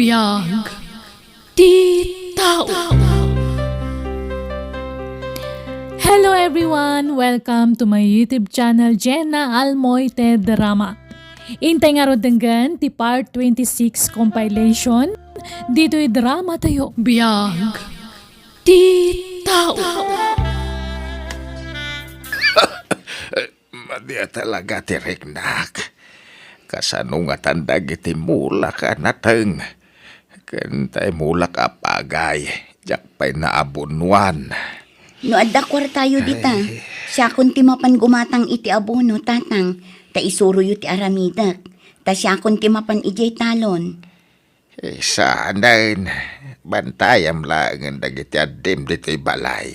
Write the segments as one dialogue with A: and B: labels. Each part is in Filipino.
A: Biyag Ti Tao. Hello everyone! Welcome to my YouTube channel, Jenna Almoy Te Drama. Intay nga ro denggan ti part 26 compilation. Dito'y drama tayo. Biyag Ti Tao.
B: Madya talaga ti Reknak. Kasano nga tandag iti mulak anateng. Kentay mulak apagay. Jak pa'y naabunwan.
C: No adda tayo dita. Siya kun ti mapan gumatang iti abono tatang. Ta isuro yu ti aramidak. Ta siya kun ti mapan ijay talon.
B: Saan din. Bantayam lang ang dagiti adim dito'y balay.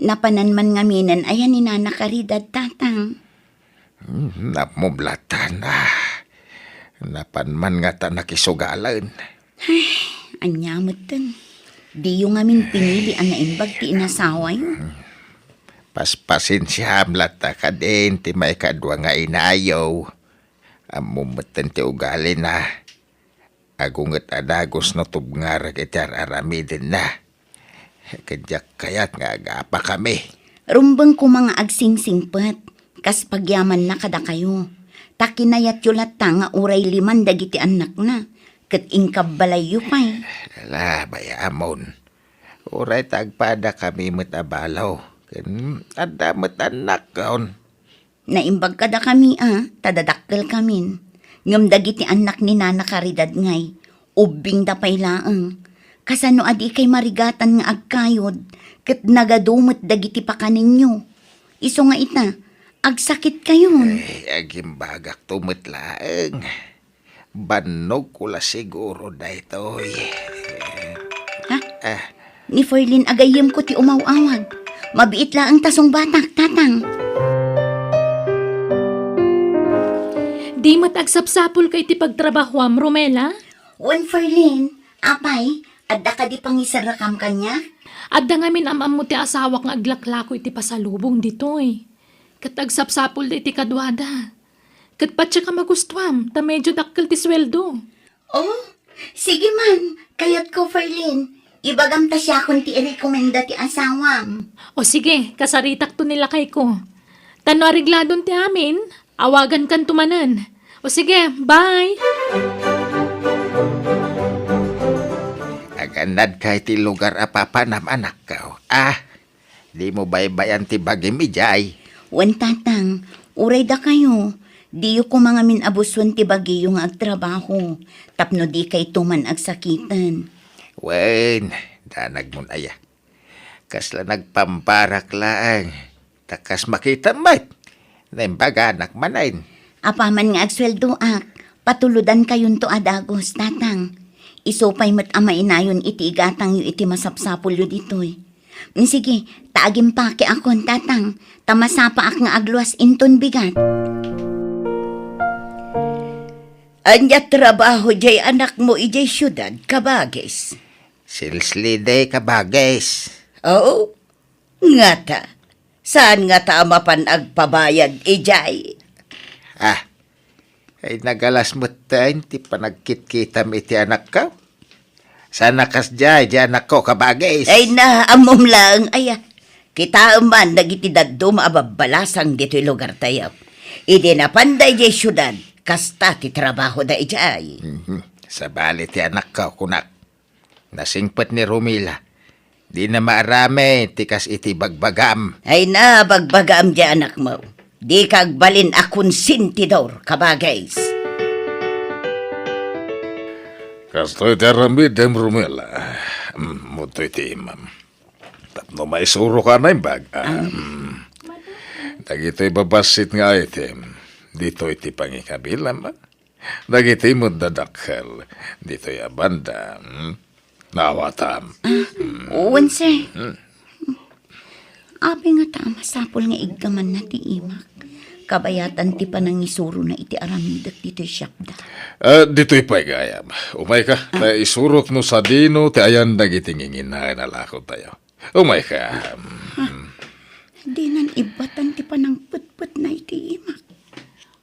C: Napanan man ngaminan ayan ni Nana Caridad tatang.
B: Namublatan Napan man nga ta nakisugalan.
C: Anyamot ten. Di yung ngamin pinili ang naimbag ti inasaway.
B: Paspasin siya amlata ka din ti may kadwa nga inayaw. Amumutan ti ugali na. Agungat adagos na tubngar iti aramidin na. Kadyak kayat nga agapa kami.
C: Rumbang ko mga agsingsingpat. Kas pagyaman na kada kayo. Takinayat yulata nga uray liman dagiti anak na. Kat ingkab balayo pa'y.
B: Ala, bayamon. Uray tagpada kami matabalaw. Ada matanak kaon.
C: Naimbag kada kami tadadakkel kamin. Ngam dagiti anak ni Nana Caridad ngay. Ubing da pa'y laang. Kasano adi kay marigatan nga agkayod. Kat nagadumot dagiti pakaninyo. Iso nga ita, agsakit kayon.
B: Ay, agimbagak tumitlaang. Banog ko la siguro da ito'y.
C: Ha? Ni Ferlin agayim ko ti umaw-awag. Mabiit la ang tasong batak, tatang.
A: Di mat agsapsapul kay ti pagtrabahoam, Romela?
C: Wen Ferlin, apay, adda ka di pangisarakam kanya?
A: Adda ngamin amam mo ti asawak nga aglaklako iti pasalubong ditoy. Kat agsapsapul da iti kadwada. Kat patsa ka magustuam, ta medyo dakkel ti sweldo.
C: Oh, sige man, kayat ko Ferlin. Ibagam ta siya kung ti i-recommenda ti asawam.
A: O sige, kasaritak to nila kay ko. Tano arigladon ti amin, awagan kan tumanan. O sige, bye!
B: Aganad kay ti lugar apapanam anak ka. Di mo baybayan ti bagimijay.
C: Wen tatang, uray da kayo. Di ko mga minabuswan ti bagi yung agtrabaho. Tapno di kay tuman agsakitan.
B: Wen, danag mo na ya. Kasla nagpamparak laang. Takas makita mat. Naimbaga anak manain.
C: Apaman nga agsweldo patuludan kayon to adagos, tatang. Isopay mat ama inayon iti igatang yu iti masapsapul yu ditoy. Sige, taagim pa ki akon, tatang. Tamasapa ak nga agluas inton bigat. Anya trabaho jay anak mo ijay syudad, kabagis.
B: Silslide kabagis.
C: Oo, nga ta. Saan nga ta mapan agpabayad ijay?
B: Ay nagalas mo tayo, ti panagkit-kitam iti anak ka. Sana kas jay anak ko kabagis.
C: Ay na, amom lang, aya. Kita man, nagiti daddo maababalasang dito'y lugar tayo. Idi na panday jay syudad, kasta ti trabaho da ijay.
B: Sa bali ti anak ka, kunak. Nasingpat ni Romila. Di na maarami, tikas iti bagbagam.
C: Ay na, bagbagam di anak mo. Di kagbalin akun sintidor, kabagays.
B: Kastoy ti aramidem Romila. Mutoy ti imam. Tapno may suro ka na yung bag. Dagito'y babasit nga item. Dito iti pangikabilam. Dagito'y mundadakkel. Dito'y abanda. Nawatam.
C: Uwan, sir. Abi nga tama sapol nga iggaman na ti imak. Kabayatan ti panangisuro na iti aramidak dito'y syapda.
B: Dito'y paigayam. Umay ka. Ta isurok no sa dino, ti ayan nagitingingin na nalako tayo. Umay ka.
C: Di nan ibatan ti panang put-put na iti imak.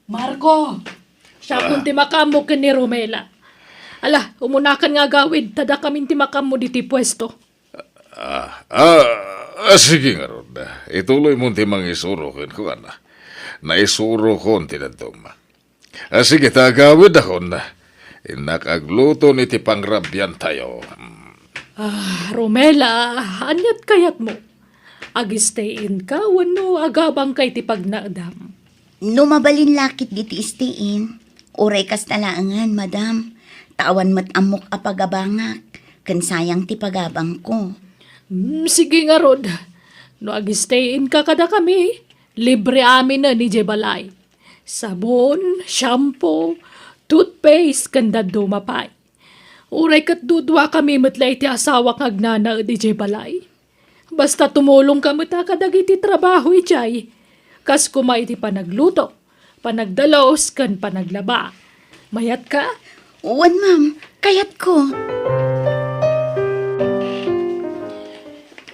A: Marco! Siya kung ti makamok ni Romela. Ala, umunakan nga gawid, tada kami timakam mo diti pwesto.
D: Sige nga ron. Ituloy mo timang isuro ko ana. Naisuro ko tinadom. Sige, tagawid ako na. Inakagluto ni ti pangrabyan tayo.
A: Romela, anyat kayat mo. Ag-stay-in ka, wano agabang kay ti pagnaadam.
C: Numabalin lakit diti istiin. Uray kas talaangan, madam. Tawan mat amok apagabangak. Kan sayang ti pagabang ko.
A: Sige nga rod. No ag-stay-in ka kada kami, libre amin na ni Jebalay. Sabon, shampoo, toothpaste, kanda dumapay. Uray kat dudwa kami matlay ti asawa kag nana di Jebalay. Basta tumulong ka mata kadagiti trabaho ijay. Kas kumay ti panagluto, panagdalos, kan panaglaba. Mayat ka?
C: Uwan, ma'am. Kayat ko.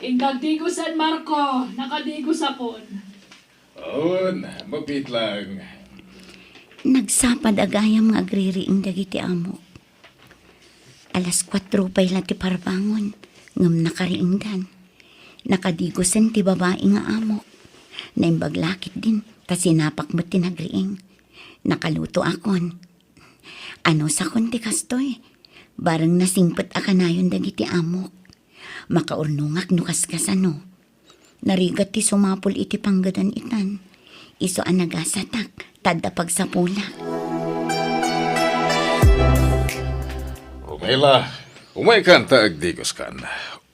A: Ingkagdigo San Marco, nakadigo sa pon.
D: Awan, mapit lang.
C: Nagsapad agayam nga agririing dagiti amo. Alas 4 pa'y ti parbangon. Ngam nakariingdan. Nakadigosan ti babae nga amo. Naimbaglakit din, ta sinapak mo tinagriing. Nakaluto akon. Ano sa konti kastoy? Barang nasingpet akanayon dagiti amok. Makaurnungak nukas kasano. Narigat ti sumapol iti panggadan itan. Iso ang nagasatak, tada pagsapula.
D: Romela, umay kanta agdigos kan.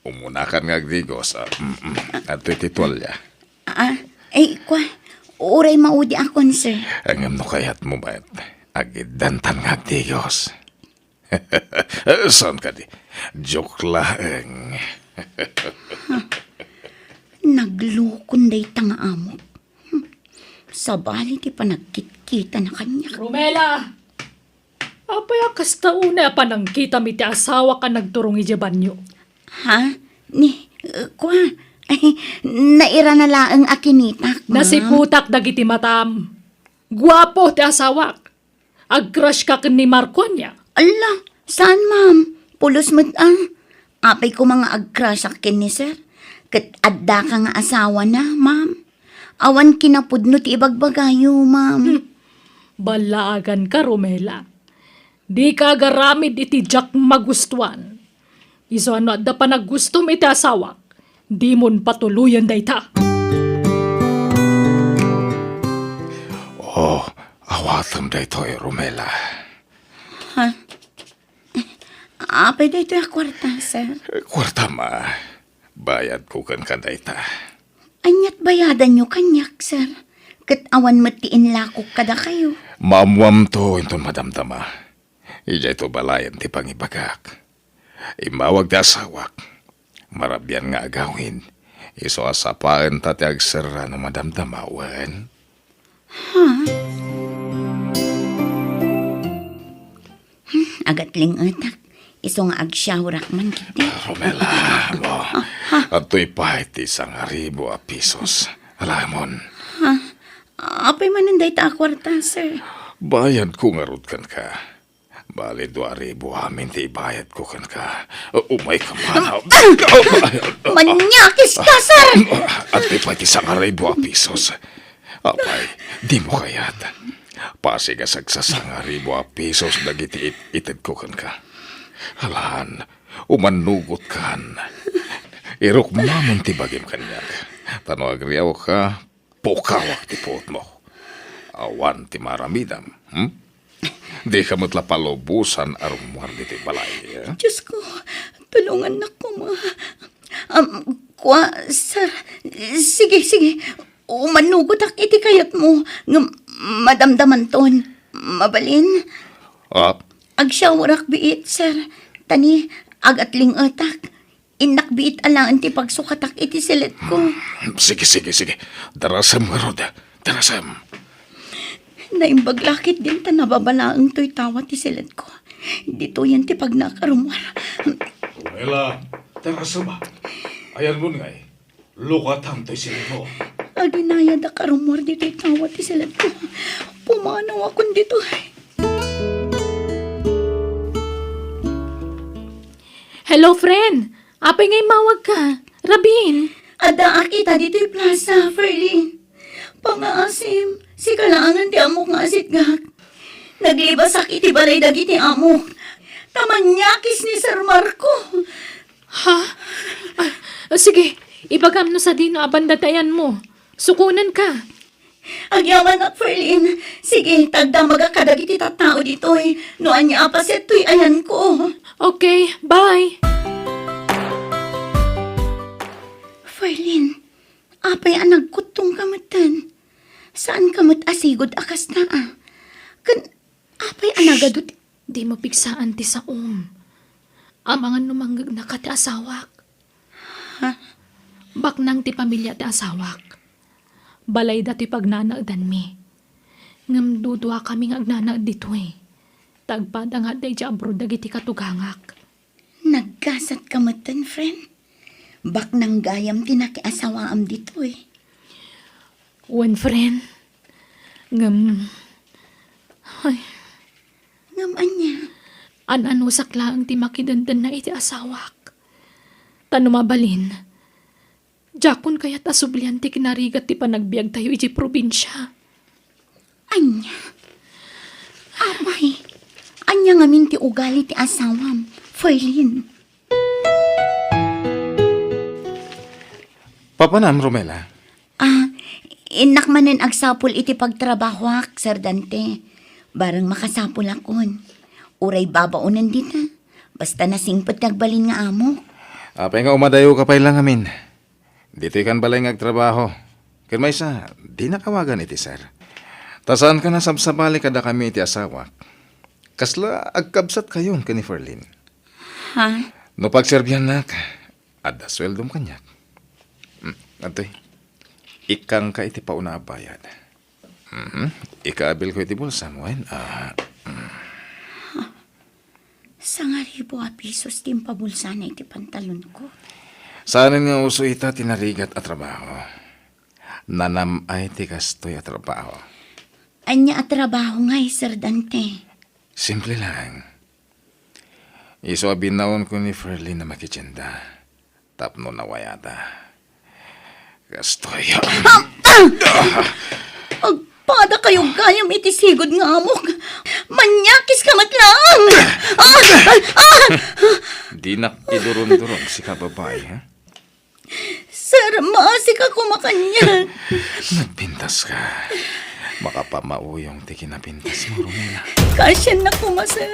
D: Umunakan nga agdigos. At titwalya.
C: Kwa, uray maudi akon, sir.
D: Ang no kayat mo ba? Agidantan nga agdigos. Saan ka di? Joke lang.
C: Naglukon day tanga amok. Sabali ti panagkit-kita na kanya.
A: Romela! Apay kasta una pa nang kita mi ti asawa ka nagturong ijabanyo.
C: Ha? Kwa, naira na laang akinitak, ma'am.
A: Nasiputak dagiti matam. Guwapo ti asawak. Ag-crush ka ni Marco niya.
C: Ala, saan, ma'am? Pulos mo't apay ko mga ag-crush akin ni sir. Kat adda ka nga asawa na, ma'am. Awan kinapudno ti ibagbagayo, ma'am.
A: Balaagan ka, Romela. Di ka garamid iti jak magustuhan. Iso ano adda pa nagustom iti asawak. Di mon patuluyan dayta.
D: Oh, awatam da ito Romela.
C: Ha? Apay da ito yung kwarta, sir.
D: Kwarta ma, bayad ko kan kadayta.
C: Anyat bayadan nyo kanyak, sir. Kat awan matiin lakok kada kayo.
D: Maamwam to inton madamdama. Ija ito balayan ti pangibagak. Imawag da asawak. Marabyan nga agawin. Iso asapaan tati agsara no madamdama, wen.
C: Agatling atak. Iso nga agsyawrak man kiti.
D: Romela, mo. At to'y pahit isang 1,000 pesos. Alamon,
C: Apay maninday ta kwarta, sir.
D: bayad ko nga rod kan ka. Bali 2,000 amin ti bayad ko kan ka. Umay ka man.
C: Manyakis ka, sir!
D: At to'y pahit isang 1,000 pesos. Apay, di mo kayat. Pasigasag sa 1,000 pesos dagiti itid ko kan ka. Halaan, umanugot kan. Irok mamon ti bagim kanyak. Tano agriyaw ka, pukawak ti puot mo. Awan ti maramidam. Di ka matla palubusan arumwar di ti balay.
C: Diyos ko, tulungan na ko, ma. Kwa, sir, sige. Umanugot ak iti kayat mo. Madamdaman ton. Mabalin. Agsyawarak biit, sir. Tani, agatling atak. Inak biit alaan ti pagsukatak iti silit ko.
D: Sige. Darasam nga rod. Darasam.
C: Naimbaglakit din ta nababalaang to'y tawa ti silit ko. Dito yan ti pag nakarumar.
D: Wala, darasam ba? Ayan mo nga lukat to'y sila mo.
C: Aginaya da karumar dito'y tawa ti silit ko. Pumanaw akong dito.
A: Hello, friend. Apay ngay mawag ka. Rabin.
C: Ada akita dito'y plaza, Ferlin. Pangaasim, si kalangan ti amok nga asitgak. Naglibas sakit ti balay dagiti amok. Tamanyakis ni Sir Marco.
A: Ha? Sige, ibagam no sa dino abandatayan mo. Sukunan ka.
C: Agyaman ak, Ferlin. Sige, tagdamaga ka dagiti tattao dito'y. Noan niya apaset to'y ayan ko.
A: Okay, bye.
C: Ferlin, apay nagkutong kamatan. Saan kamot asigod akas na apay anagadot.
A: Di mo pigsaan ti sa Amangan numanggag na ka ti asawak.
C: Ha?
A: Baknang ti pamilya ti asawak. Balay dati pagnanagdan mi. Ngam dudwa kami nga agnanag dito Tagpada nga day di abroad dagiti katugangak.
C: Nagkasat kamatan, friend. Bak nang gayam tinakiasawaam dito
A: One friend. Ngam... Ay,
C: Ngaman niya.
A: ano saklang ti makidandan na iti asawak. Tanumabalin. Jakon kaya tasublian ti kinarigat ti panagbiag tayo iti probinsya.
C: Anya. Apay. Anya ngamin ti ugali ti asawam. Ferlin.
D: Papanam, Romela.
C: Inak manen agsapol iti pagtrabahwak, Sir Dante. Barang makasapol akon. Uray babaunan dita. Basta nasingpot nagbalin nga amo.
D: Apay nga umadayo ka pa lang amin. Dito ikan balay nga agtrabaho. Ken may sa, di nakawagan iti sir. Tasaan ka na sabsabali kada kami iti asawak. Kasla agkabsat kayon ka ni Ferlin.
C: Ha?
D: No pagserbyan nak, ada sweldom kanyak. Antoy, ikang ka iti pauna bayad. Ikaabil ko iti bulsa mo.
C: Sangaribo a pisos timpabulsa na iti pantalon ko.
D: Saanin nga uso ita tinarigat at trabaho. Nanamay ti kastoy at trabaho.
C: Anya at trabaho nga, Sir Dante.
D: Simple lang. Iso abinaon ko ni Ferlin na makitsinda. Tapno na wayata. Kastoy.
C: Agpada kayong gayam itisigod nga amok. Manyakis ka matlang.
D: Di nakidurong-durong si kababay, ha?
C: Sir, maasik ako makanya.
D: Nagpintas ka. Makapamauyong ti kinapintas mo, Romela.
C: Kasyan na kuma, sir.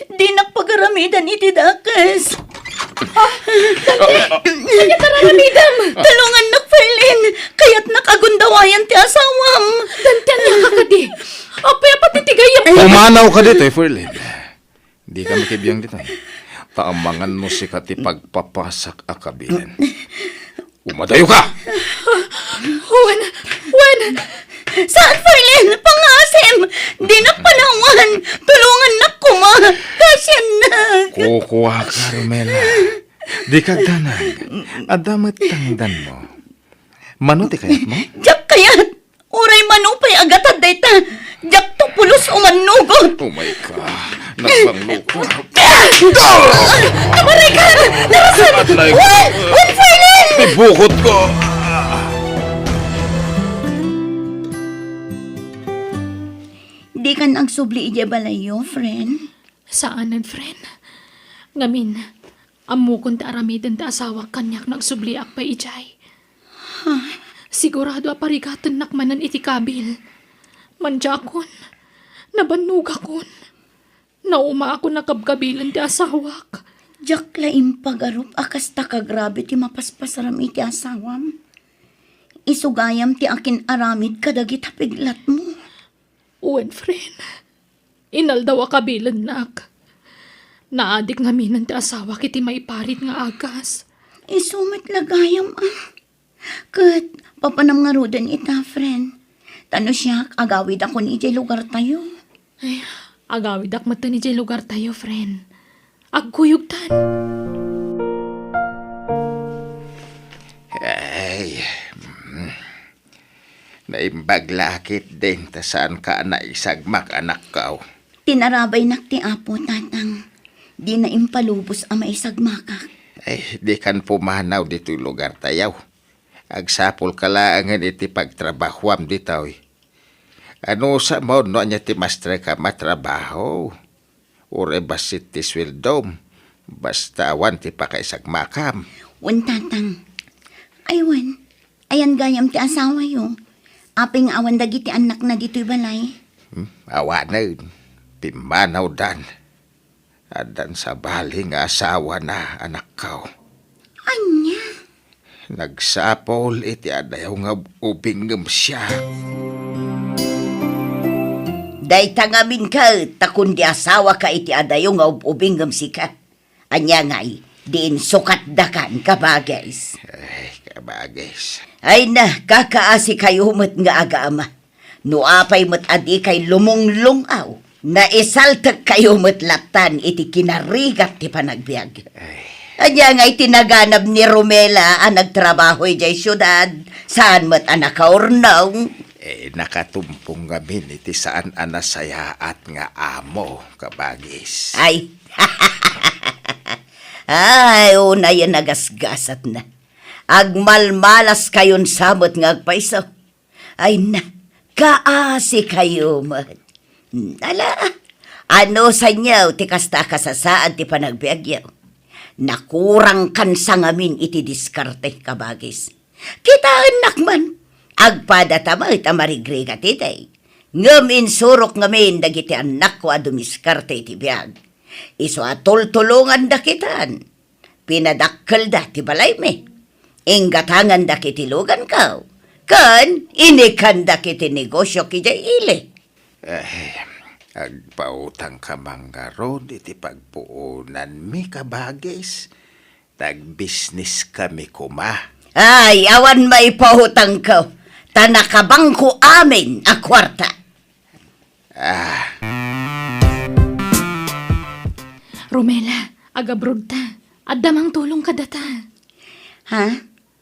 C: Di nakpagaramidan iti dakas.
A: Kanya kararamidam!
C: Talungan na, Ferlin. Kaya't nakagundawayan ti asawam.
A: Dantan niya kakadi. Apay patitigayam.
D: Umanaw ka dito, Ferlin. Di ka makibiyang dito. Taamangan mo si kati pagpapasak akabilan. Umadayo ka!
A: Wan!
C: Saan, Ferlin? Pangasim. Di nakpanawan. Tulungan na kuma. Kasyan na.
D: Kukuha ka, Romela. Di ka danag. Adamat tangdan mo. Manuti kayat mo?
C: Jak kayat. Uray manupay agatad dayta. Jak to pulos umanugot.
D: Oh my God. Nagbanglo ko.
C: Amaray ka! Narasan! Wan, Ferlin!
D: May bukod ko!
C: Di ka nagsubli ije balayo, friend.
A: Saanan, friend? Ngamin, amukon ta aramidan ta asawa kanyak nagsubliak pa ijay. Sigurado aparigatan nakmanan iti kabil. Manjakon, nabanugakon. Nauma ako nakabkabilan ti asawak.
C: Jak laim pagarup akas ta kagrabe ti mapaspasaram iti asawam. Isugayam ti akin aramid kadagit hapiglat mo.
A: Uwan, friend. Inaldaw kabilan nak. Naadik nga minan ti asawa kiti maiparit nga agas.
C: Isumit lagayam Kat, papanam nga rudan ita, friend. Tano siya, agawid ako ni ije lugar tayo.
A: Ay, agawid ak mata ni jay lugar tayo, friend. Agkuyugtan.
B: Ay, naimbaglakit din ta saan ka na isagmak anak kao.
C: Tinarabay nak ti apo, tatang. Di na impalubos ang maisagmakak.
B: Di kan pumanaw dito lugar tayaw. Agsapol kalaangan iti pagtrabahuam ditaw. Ano sa mo no anya ti mastre ka matrabaho? Ure basit ti swildom. Basta awan ti pakaisagmakam.
C: Tatang. Aywan. Ayan gayam ti asawa yo. Aping awan dagiti anak na dito'y balay.
B: Awanan. Pimanaw dan. Adan sa bali nga asawa na anak ko.
C: Anya?
B: Nagsapol iti adayaw nga ubingem siya.
C: Day tangamin ka, takun di asawa ka iti adayo nga ubingam sika. Anya nga'y, diin sukat dakan kabagais.
B: Kabagis.
C: Ay na, kakaasi kayo met nga aga-ama. Nuapay met adi kay lumunglungaw. Na isaltag kayo met latan iti kinarigat ti panagbiag. Anya nga'y tinaganap ni Romela ang nagtrabaho'y jay syudad. Saan met anak kaurnaw?
B: Nakatumpong gamin iti saan anasayaat nga amo, kabagis.
C: Ay, ay, una yan nagasgasat na. Agmalmalas kayon samot nga agpaiso. Ay na, kaasi kayo man. Ala, ano sa inyo, ti kasta kasasaan ti panagbiagyaw. Nakurang kan sa ngamin iti diskarte, kabagis. Kita anak man, agpada tama ita marigriga titay. Ngam insurok ngamin dagiti anak ko adumiskarte iti biag. Iso atol-tulungan da kitan. Pinadakkel da ti balay me. Inggatangan da kiti lugan ka. Kan, inikan da kiti negosyo kijay ili.
B: Agpautang ka manggaron iti pagpuunan mi, kabagis. Tag-business kami kuma.
C: Ay, awan maipahutang ka. Tanakabang ko amin a kwarta.
A: Romela, agabroad ta. Addamang tulong ka data.
C: Ha?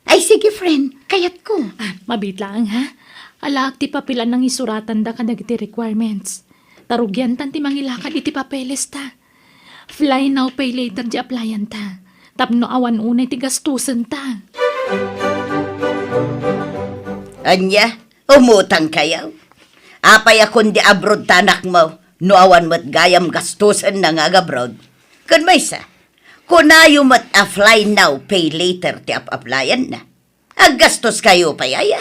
C: Ay, sige, friend. Kayat ko.
A: Mabit lang ha. Alaak ti papilan ng isuratan da ka dagiti requirements. Tarugyan tan ti mangilakad iti papeles ta. Fly now, pay later di applyan ta. Tapno awan unay ti gastusan ta.
C: Anya, umutang kayo. Apay akong di abroad tanak mo. No awan mo't gayam gastusan na nga abroad. Kun may sa, kunayo mo't a-fly now, pay later ti ap-applyan na. Aggastos kayo pa yaya.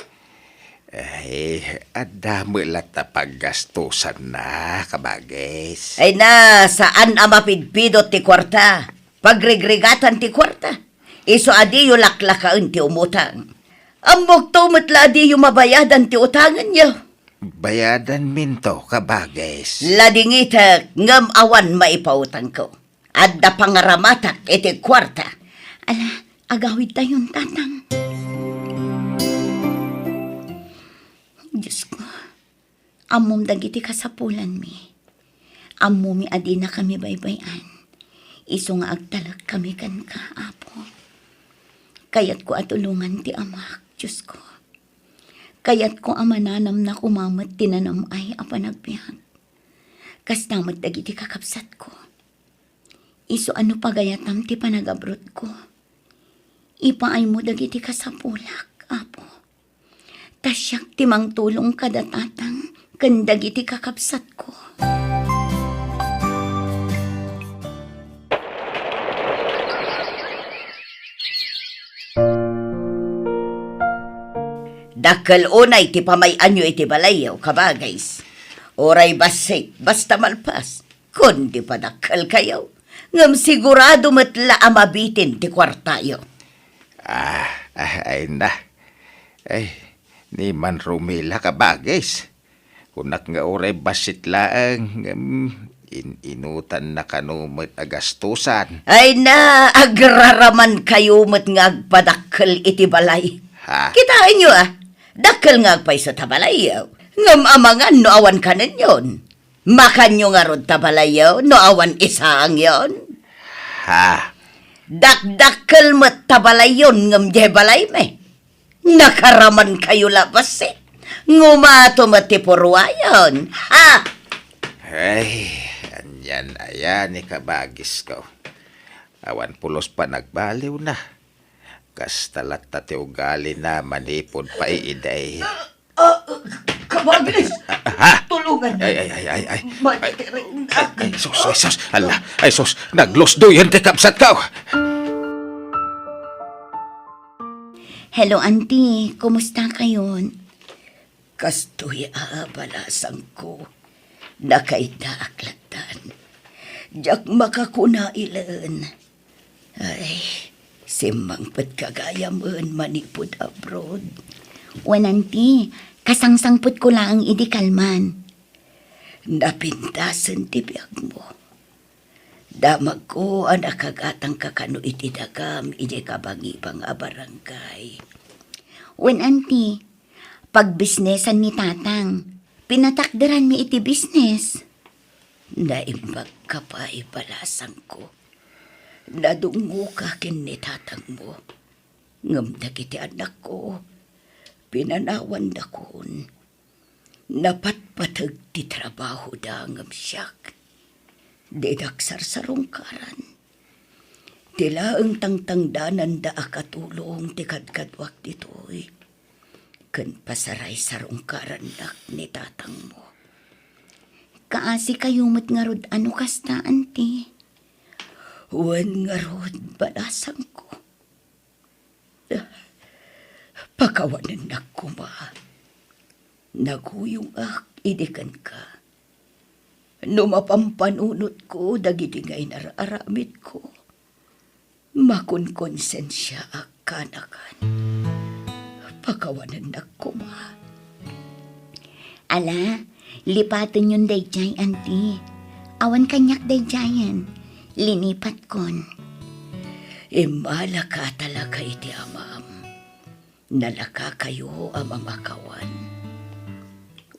B: Adamo lata paggastusan na, kabagis.
C: Ay na, saan amapidpidot ti kwarta? Pagregrigatan ti kwarta. Iso adiyo laklakaan ti umutang. Ambog to matla adiyo mabayadan ti utangan niyo.
B: Bayadan minto, kabagis.
C: Ladingita ngam awan maipautang ko. Adda pangaramatak iti kwarta. Ala, agawid tayon tatang. Diyos ko, amom dagiti kasapulan mi. Amom mi adi na kami baybayan. Iso nga agtalag kami kan ka, apo. Kayat ko atulungan ti amak, Diyos ko. Kayat ko amananam na kumamat tinanam ay apanagbihan. Kastamat dagiti kakapsat ko. Iso ano pagayatam ti panagabrot ko. Ipaay mo dagiti kasapulak, apo. Tasyak timang tulong kadatatang kandagiti kakapsat ko. Dakal unay ti pamayanyo iti balayaw, kabagays. Oray basik, basta malpas. Kundi pa dakal kayo. Ngam sigurado matla amabitin ti kwartayo.
B: Ay na. Ay, ni man Romela, kabagis. Kunak nga oray basit laang, inutan na kanumot agastusan.
C: Ay na, agraraman kayo mat nga agpadakal iti balay.
B: Ha?
C: Kitain nyo dakal nga agpay sa tabalayaw. Ngam amangan no awan kanan yon. Makan nyo nga rod tabalayaw no awan isaang yon.
B: Ha?
C: Dakdakal mat tabalayon ngam di balay me. Nakaraman kayo labas Ngumato matipurwayon. Ha?
B: Ay, anyan ayan ni kabagis ko. Awan pulos pa nagbaliw na. Kastalat tate ugali na manipod pa iiday.
C: Kabagis!
B: Ha?
C: Tulungan na.
B: Ay, sus. Ala, ay sus. Naglosdoyan te kapsat ka.
C: Hello, auntie. Kumusta kayon? Kastoy aabalasan ko. Nakaidaaklatan. Diyak makakunailan. Ay, simangpet kagayaman manipod abroad. Wan, auntie. Kasangsangput ko lang ang idikalman. Napintasan tibiyag mo. Damag ko ang nakagatang kakano iti dagam iti kabangibang a barangay. Wen auntie, pag bisnesan ni tatang, pinatakderan mi iti business. Naimbag ka pa ibalasang ko. Nadungo ka kin ni tatang mo. Ngamdag iti anak ko, pinanawan da kon. Napatpatag ti trabaho da ngam siyak. Dedaksar sa rungkaran. Tila ang tangtangdanan da akatulong ti kadkadwak ditoy. Kan pasaray sa rungkaran nak ni tatang mo. Kaasi kayumot nga rod ano kasta, auntie? Wan nga rod balasang ko. Pakawanan na kuma. Naguyong idikan ka. Numapampanunot ko, dagiti ngay nararamit ko. Makunkonsensya kanakan. Pakawanan na kuma.
E: Ala, lipatan yun dayjay, auntie. Awan kanyak dayjayan. Linipat kon.
C: Imala ka talaga iti amam. Nalaka kayo amang makawan.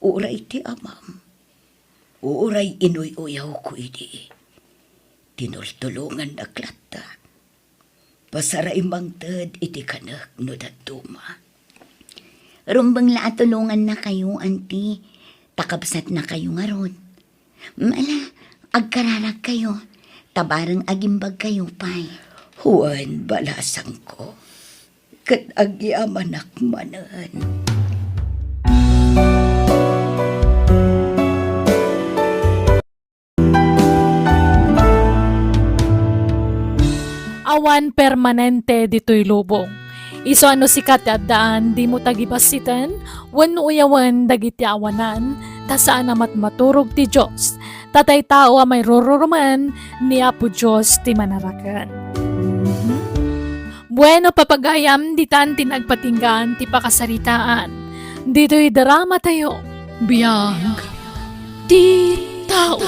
C: Uray iti amam. Uray inuy-uyaw ko iti. Tinultulungan na klata. Pasaray mangtad iti kanak no datuma.
E: Rumbang laatulungan na kayo, auntie. Takabsat na kayo nga rod. Mala, agkararag kayo. Tabarang agimbag kayo, pay.
C: Huwan balasang ko. Kat agyamanak manan.
A: Awan permanente dito'y lubong. Iso ano sikat at daan, di mo tagibasitan, wano uyawan dagiti awanan, tasaan amat maturog ti Diyos. Tatay tao may rororuman, ni Apo Diyos ti manarakan. Bueno, papagayam, ditan tinagpatinggan, ti pakasaritaan. Dito'y drama tayo, biyag, ti tao.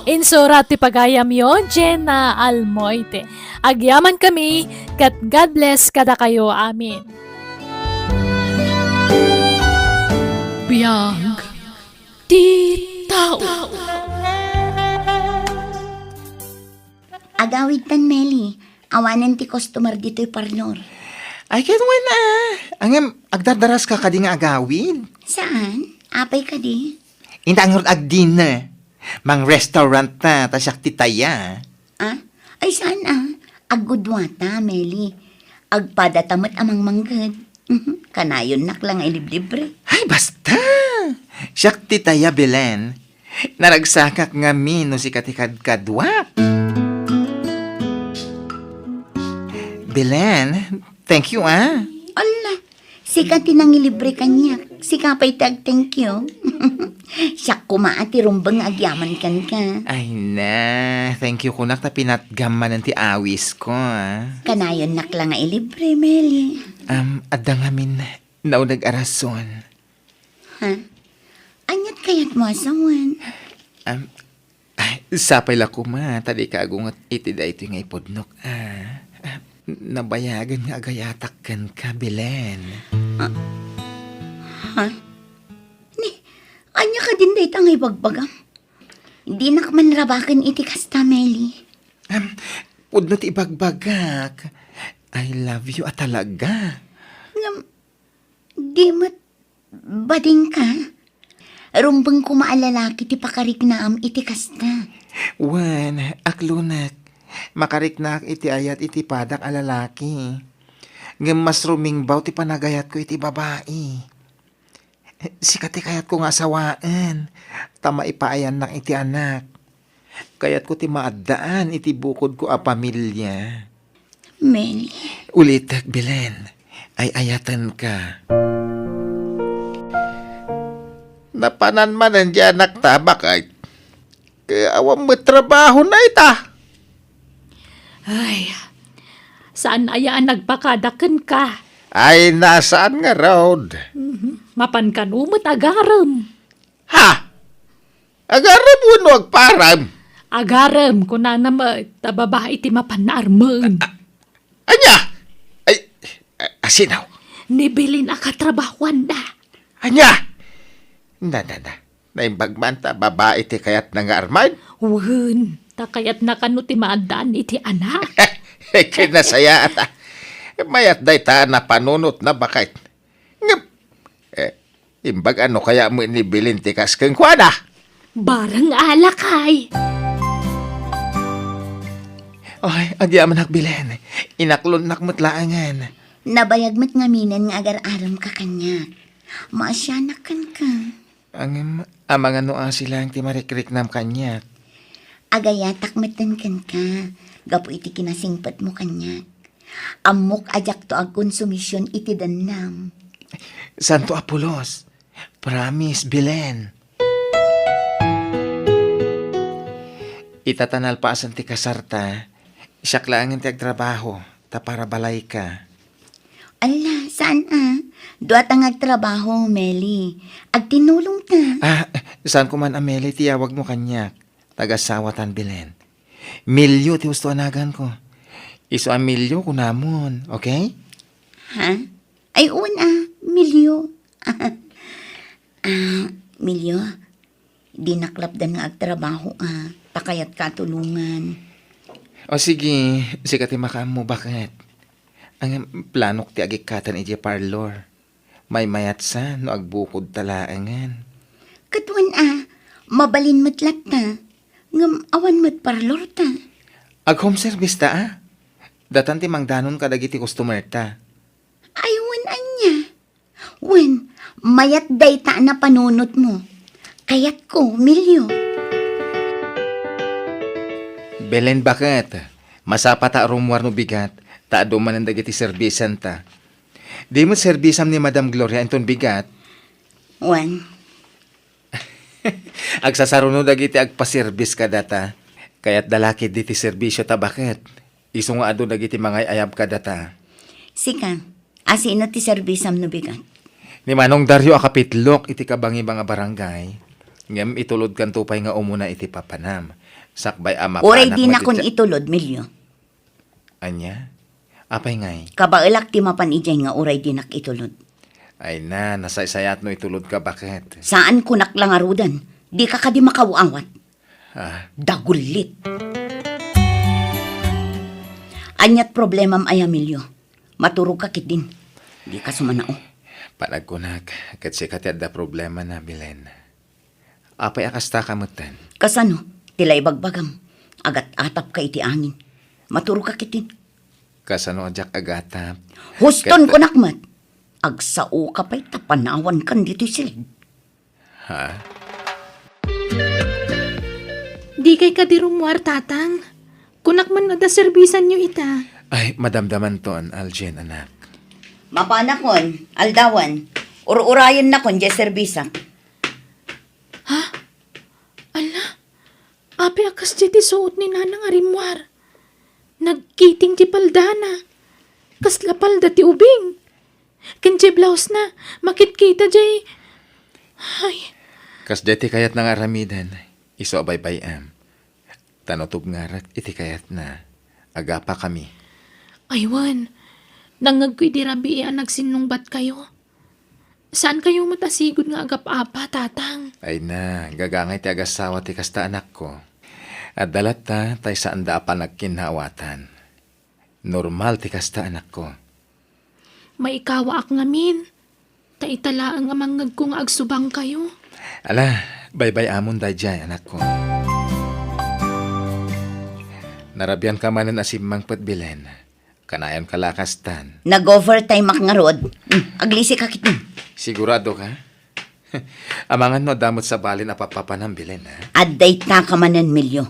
A: Insura ti pagayam yo, Jenna Almoite. Agyaman kami, kat God bless kada kayo, amin. Biyag, ti tao.
E: Agawid tan, Meli. Awanan ti customer dito'y parlor.
B: Ay, kinwan na. Angam, agdardaras ka kadi nga agawin.
E: Saan? Apay ka di?
B: Indang agdin na. Mang restaurant na, tasyak titaya.
E: Ah? Ay saan Agudwata, Meli. Agpadatamat amang manggad. Kanayon nak lang ilibre.
B: Ay, basta. Siyak titaya, Belen. Naragsakak nga no si katikad-kadwa. Belen, thank you,
E: Ala, sika tinangilibre kanya. Sika pa'y thank you. Siyak kumaati rumbang agyaman kan ka.
B: Ay na, thank you kunak na pinatgaman ti awis ko,
E: Kanayon nak lang nga ilibre, Meli.
B: Adang amin na nag-arason.
E: Ha? Anyat kayat mo asawan?
B: Sapay la ko tadi ka agungat iti da ito yung ipodnok, nabayagan nga agayatakkan ka, Belen.
E: Ha? Anya ka din day tangay bagbagam. Hindi na man rabakan iti kasta, Meli.
B: Pudno ti ibagbagak. I love you talaga.
E: Di mat bading ka. Rumbang ko maalalaki ti pakariknaam iti kasta.
B: Wan, aklunak. Makariknak iti ayat iti padak a lalaki. Ngem mas rumingbaw ti panagayat ko iti babae. Sikat ti kayat ko nga asawaan. Tama ipaayan nak iti anak. Kayat ko ti maadaan iti bukod ko a pamilya.
E: Meli,
B: Ulitak, Belen. Ay ayatan ka. Napanan man ang anak tabak ay. Kaya awang matrabaho na ita.
A: Ay, saan ayaan nagpakadakan ka?
B: Ay, nasaan nga road?
A: Mapan ka numot agaram.
B: Ha? Agarap mo no agparam.
A: Agaram ko na tababa iti mapan na arman.
B: Anya? Ay, asinaw.
A: Nibilin akatrabahuan na.
B: Anya? Na. Naimbagman ta babae ti kayat na nga arman.
A: Wen, takayat na kano ti maadaan iti anak.
B: Kinasaya ata. Mayat day ta na panunot na bakit. Ngep. Imbag ano kaya mo inibilin ti kaskeng kwada?
A: Barang alakay.
B: Ay, adi aman nakbilen. Inaklon nakmutlaangan.
E: nabayag mo't ngaminan nga agar-aram ka kanya. Maasyanakan ka.
B: Ang amang ano silang ti marikrik nam kanya.
E: Agayatak matankan ka. Gapo iti kinasingpat mo kanya. Amok ajak to ag konsumisyon iti danam.
B: Santo Apolos. Promise, Bilen. Itatanal pa asan ti kasarta. Siyak lang ti agtrabaho. Ta para balay ka.
E: Ala, saan Duat ang agtrabaho, Meli. Agtinulong ta.
B: Saan ko man ameli tiyawag mo kanya. Tagasawatan, Bilen. Milyo ti gusto anagan ko. Iso ang milyo ko namon, okay?
E: Ha? Ay, Milyo. Milyo, di naklapdan nga agtrabaho, takayat katulungan.
B: O sige, sikat ti makam mo, bakit? Ang planok ti agikatan iti parlor. May mayat sa no agbukod talaangan.
E: Katuan, mabalin matlat ta. Ngam awan mat parlor ta.
B: Ag home service ta, Datan ti mangdanon kadagiti customer ta.
E: Ay, anya. Wen, mayat day ta na panunot mo. Kayat ko, Milyo.
B: Belen, bakit? Masapa ta rumwar no bigat. Ta duman ang dagiti servisan ta. Di mo servisam ni Madam Gloria inton bigat.
E: Wan,
B: Agsasaruno dagiti agpaservis ka data. Kaya't dalakid diti serbisyo ta, bakit? Iso nga ado dagiti mga ayab ka data.
E: sika, asino ti serbisam no bigat.
B: Ni Manong Dario akapitlok iti kabangi mga barangay. Ngem itulod kan tupay nga umuna iti papanam. Sakbay ama
E: Oray di na kun itulod, Milyo.
B: Anya? Apay ngay?
E: Kabailak ti mapanijay nga oray di nak itulod.
B: Ay na, nasaysayat no itulod ka, bakit?
E: Saan kunak lang arudan? Di ka kadi makawawat. Dagulit. Anyat problemam ay, Milyo. Maturog ka kit din. Di ka sumanao.
B: Panagkunak, kat sikat da problema na, Bilen. Apay akasta kamutan.
E: Kasano? Tila ibagbagam. Agat atap ka iti angin. Maturog ka kit din.
B: Kasano ajak agatap.
E: Huston ko nakmat. Agsao ka pa'y tapanawan kan dito silig.
B: Ha?
F: Di kay kadirumuar, tatang. Kunak man na da serbisan nyo ita.
B: Ay, madamdaman ton, Aljen, anak.
E: Mapanakon, aldawan. Ur-urayan na kon, serbisak.
F: Ala, api akas di suot ni nanang arimwar. Nagkiting ti paldana. Kasla palda ti ubing. Kenje blouse na, makitkita jay. Ay,
B: Kas deti kayat na nga ramidan, iso abay-bayam. Tanotog ngarat, iti kayat na. Agapa kami.
F: aywan. Nangagkoy di rabi nagsinungbat kayo. Saan kayo matasigod nga agap-apa, tatang?
B: Ay na, gagangay ti agasawa ti kasta anak ko. At dalat ta, tay saan da pa nagkinhawatan. Normal ti kasta anak ko.
F: May ikawa ak ngamin. Taitala ang amangag ko nga agsubang kayo.
B: Ala, bye-bye amon dayjay, anak ko. Narabyan ka man na asimang patbilen. Kanayon kalakastan.
C: Nag-overtime ak nga rod. Aglisi ka kitin.
B: Sigurado ka? Amangan no damot sa balin apapapanambilin, ha?
C: Adday ta ka manen milyo.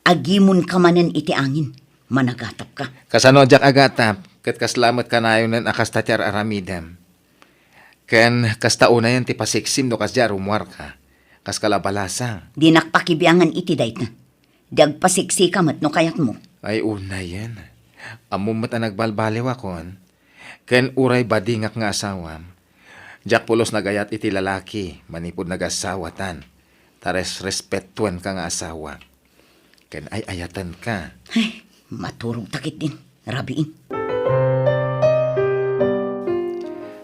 C: Agimun ka manen iti angin. Managatap ka.
B: Kasano jak agatap, kat kaslamat kanayon ng akastatyar aramidem. Ken kastauna yan ti pasiksim no kasjar umwar ka. Kas kalabalasa.
C: Di nakpakibiangan iti dayt na. Dagpasiksi ka mat no kayat mo.
B: Ay una yan. Amumat ang nagbalbaliw akon. Ken uray badingak nga asawam. Jak pulos nagayat iti lalaki. Manipod nagasawatan. Tares respetuan ka nga asawa. Ken ay ayatan ka.
C: Ay, maturog takit din. Rabiin.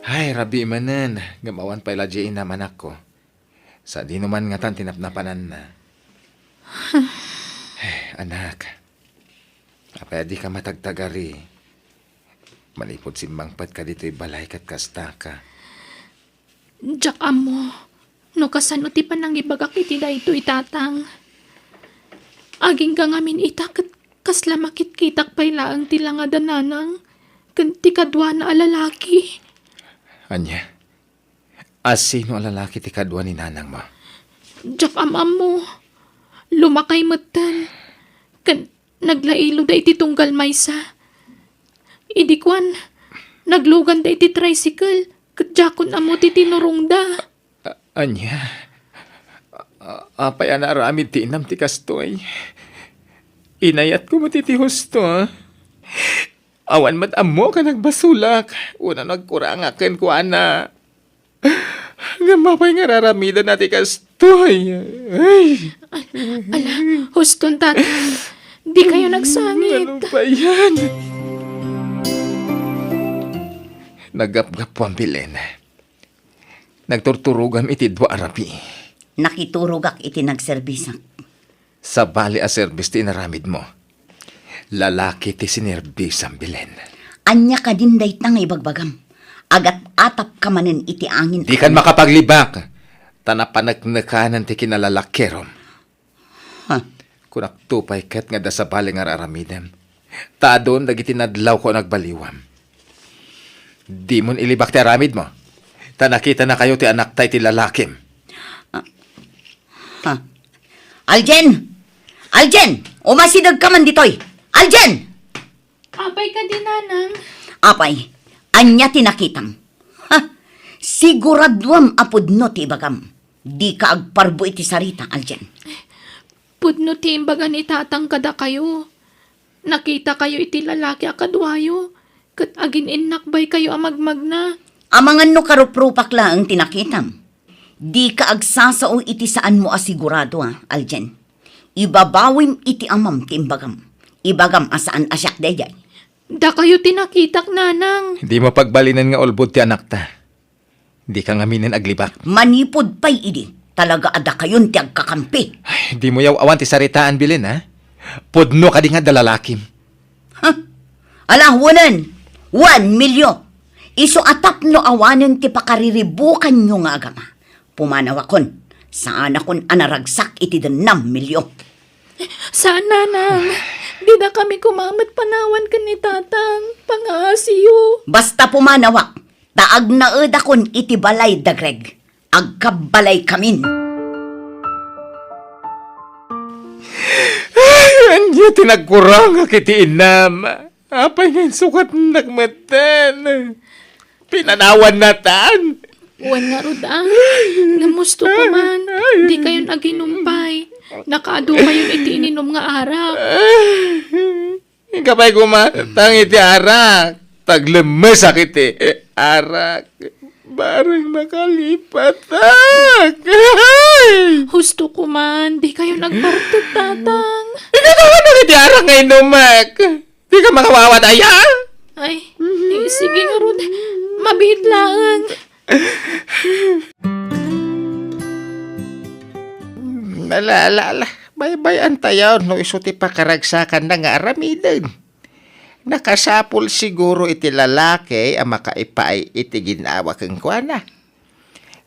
B: Ay, rabi manen. Gamawan pa ilajyain naman ako. Sa di naman nga tan tinapnapanan na. Anak, pwede ka matagtagari. Malipod simbangpat ka dito'y balay kat kasta ka.
F: Jak amo, no kasano ti panang ibagak iti dayto itatang. Aging ka ngamin itak at kasla makit-kitak pailaang tila nga dananang, kanti kadwa na alalaki.
B: Anya, sino ang lalaki ti kadwa ni nanang mo?
F: Jak amamo, lumakay matan. Kan naglailo da iti tunggal maysa. Idikwan, naglugan da iti tricycle. Kadjakon amo ti tinurong da.
B: Anya, apay ana aramid ti inam ti kastoy. Inayat ko mo ti husto, ha? Awan mat amo ka nagbasulak. Una nagkurangaken ko, ana. Gamapay nga raramidan nati kastoy. Ay,
F: Ala, huston tatang. Di kayo nagsangit.
B: ano ba yan? Nagapgap po ang bilin. Nagturturugam iti dwa arapi.
C: Nakiturog ak iti nagserbisak.
B: Sa bali a serbis ti inaramid mo. Lalaki ti sinerbis ang bilin.
C: Anya ka din dayt na nga ibagbagam. Agat atap ka manen iti angin.
B: Di kan makapaglibak. Tanapanagnakanan ti kinalalakerom.
C: Ha?
B: Kunak tupay kat nga da sa bali nga aramidem. Taadon dagiti nadlaw ko nagbaliwam. Di mon ilibak ti aramid mo. Tanakita na kayo ti anak tay ti lalakim.
C: Ha? Aljen! Aljen! Umasidag ka man ditoy! Aljen!
F: Apay ka din, nanang.
C: Apay, anya tinakitang. Ha? Siguraduam apod no ti bagam. Di ka agparbo iti sarita, Aljen.
F: Pudno ti imbaga ni tatang kada kayo. Nakita kayo iti lalaki akadwayo. Kat agin innakbay kayo amagmag na.
C: Amangan no karuprupak lang tinakitam. Di ka agsasao iti saan mo asigurado, ha, Aljen. Ibabawim iti amam ti imbagam. Ibagam asaan asyak dayay.
F: Da kayo tinakitak, nanang.
B: Di mo pagbalinan nga olbod ti anak ta. Di ka ngaminin aglibak.
C: Manipod pa'y idi. Talaga ada kayon ti agkakampi.
B: Ay, di mo yaw awan ti saritaan bilin, ha? Pudno ka di nga dalalakim.
C: Ala, 1 milyo. Iso atap no awanen ti pakariribukan nyo nga agama. Pumanawakon. Saan akon anaragsak iti 6 milyo.
F: Saan, nanang? Di na kami kumamat panawan ka ni tatang. Pangasiyo.
C: Basta pumanawak. Taag na akon iti balay dagreg. Agkabalay kamin.
B: Anya tinagkurang kiti inam. Apay ngayon sukat nagmatan. Pinanawan natan.
F: Uwan nga rod Namusto ko man. Di kayo naginumpay. Nakaado kayo iti ininom nga arak.
B: Kapay kumatang iti arak. Taglemes akiti arak. Barang nakalipatak.
F: Husto ko man. Di kayo nagpartot, tatang.
B: Ikaw naman nakiti arak ngayon numak. Di ka makawawat aya.
F: Ay, sige nga rod. Mabihit lang.
B: Nalala, baybayan tayo no iso ti pakaragsakan na nga aramidin. Nakasapol siguro iti lalaki ang makaipaay iti ginawa kang kuana.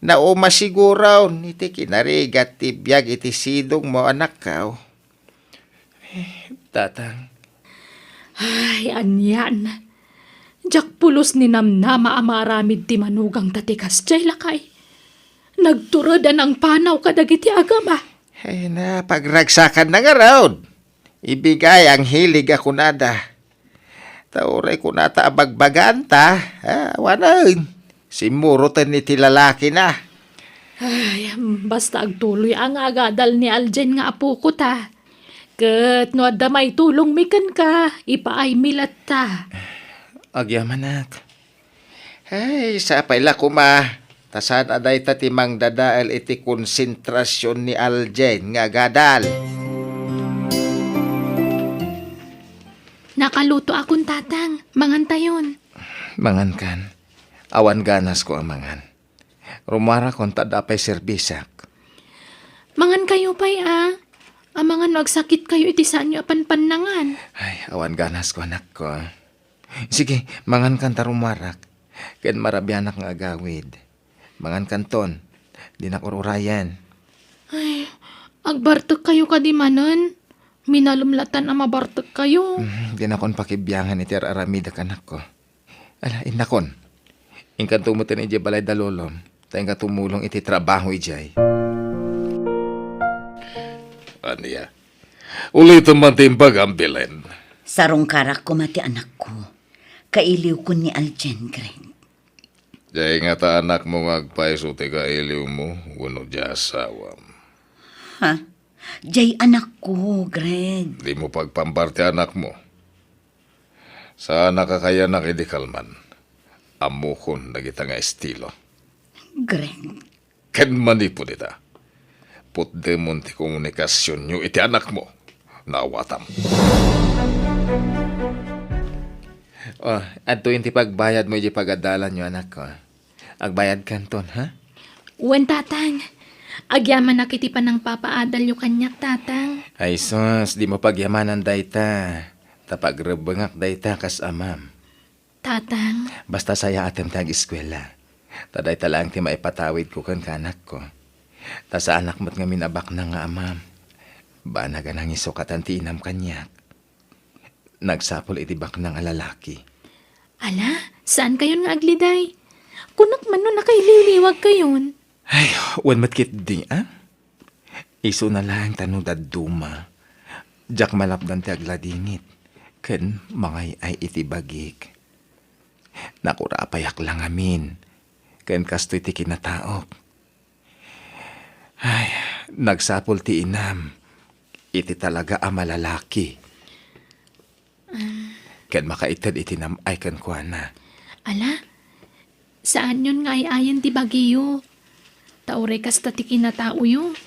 B: Nauma siguro, iti kinarigat ti biyag iti sidong mo anak ka. Tatang,
F: Ay, anyan. Jak pulos ni namnama amaramid ti manugang tatikas jay lakay. Nagturodan ang panaw kadagiti agama.
B: ay na, pagragsakan na nga raw. Ibigay ang hilig ako nada. Tauray ko nata abagbaganta. Wanan. Simurutan ni ti lalaki na.
F: Ay, basta agtuloy ang agadal ni Aljen nga apo ko ta. Kat no adda may tulong mikan ka, ipaay milat ta.
B: Agyaman nak. Ay, sapay la kuma. Tasan aday ta timang dadaal iti konsentrasyon ni Aljen nga gadal.
F: Nakaluto akong tatang, mangantayon.
B: Mangan kan. Awan ganas ko ang mangan. Rumara kon tadapay serbisak.
F: Mangan kayo pa'y Amangan magsakit kayo iti saan nyo apan pannangan.
B: Ay, awan ganas ko anak ko. Sige, mangan kan tarumarak. Ken marabianak nga agawid. Mangan kanton. Di na kururayan.
F: Ay, agbartek kayo kadimanan. Minalumlatan ang mabartek kayo.
B: Di na kon pakibiyangan iti aramida kanak ko. Ala, inakon. Ingkan tumutin iti balay dalolom. Tayong katumulong iti trabaho ijay.
D: Aniya, ulitin man timbag ang bilen.
C: Sarong karak ko mati anak ko. Kailiw ko ni Aljen, Greg.
D: Jay nga ta anak mo ngagpaiso ti kailiw mo, wano di asawam.
C: Ha? Jay anak ko, Greg.
D: Di mo pagpambarte anak mo. Sa anak ka kaya nakidikalman, amukon na kita nga estilo.
C: Greg.
D: Ken manipo dita. Putdemon ti komunikasyon nyo iti anak mo. Nawatam.
B: Adto yung ti pagbayad mo iti pagadalan nyo anak ko. Agbayad kanton, ha?
F: Wen tatang, agyaman na kiti pa ng papaadal yung kanyak tatang.
B: Ay sus, di mo pagyamanan dayta. Tapagrebengak dayta kas amam.
F: Tatang,
B: Basta saya atem tag eskwela. Taday talang ti maipatawid ko kan kanak ko. Ta sa anak mo't nga minabak na nga amam. Ba naganang isukatan ti inam kanyak. Nagsapol iti bak ng alalaki.
F: ala, saan kayon nga agliday? Kunak man nun nakaililiwag kayon.
B: Ay, wan matkit di, Iso na lang tanudad duma. Jak malapdan ti agladingit. Ken mangay ay iti bagik. Nakurapayak lang amin. Ken kastoy ti kinataok. Ay, nagsapol ti inam. Iti talaga ang malalaki. Ken makaitad iti nam ay kan kuana.
F: Ala, saan yun nga ayan ti bagiyo? Taure kas ti kinatao yo.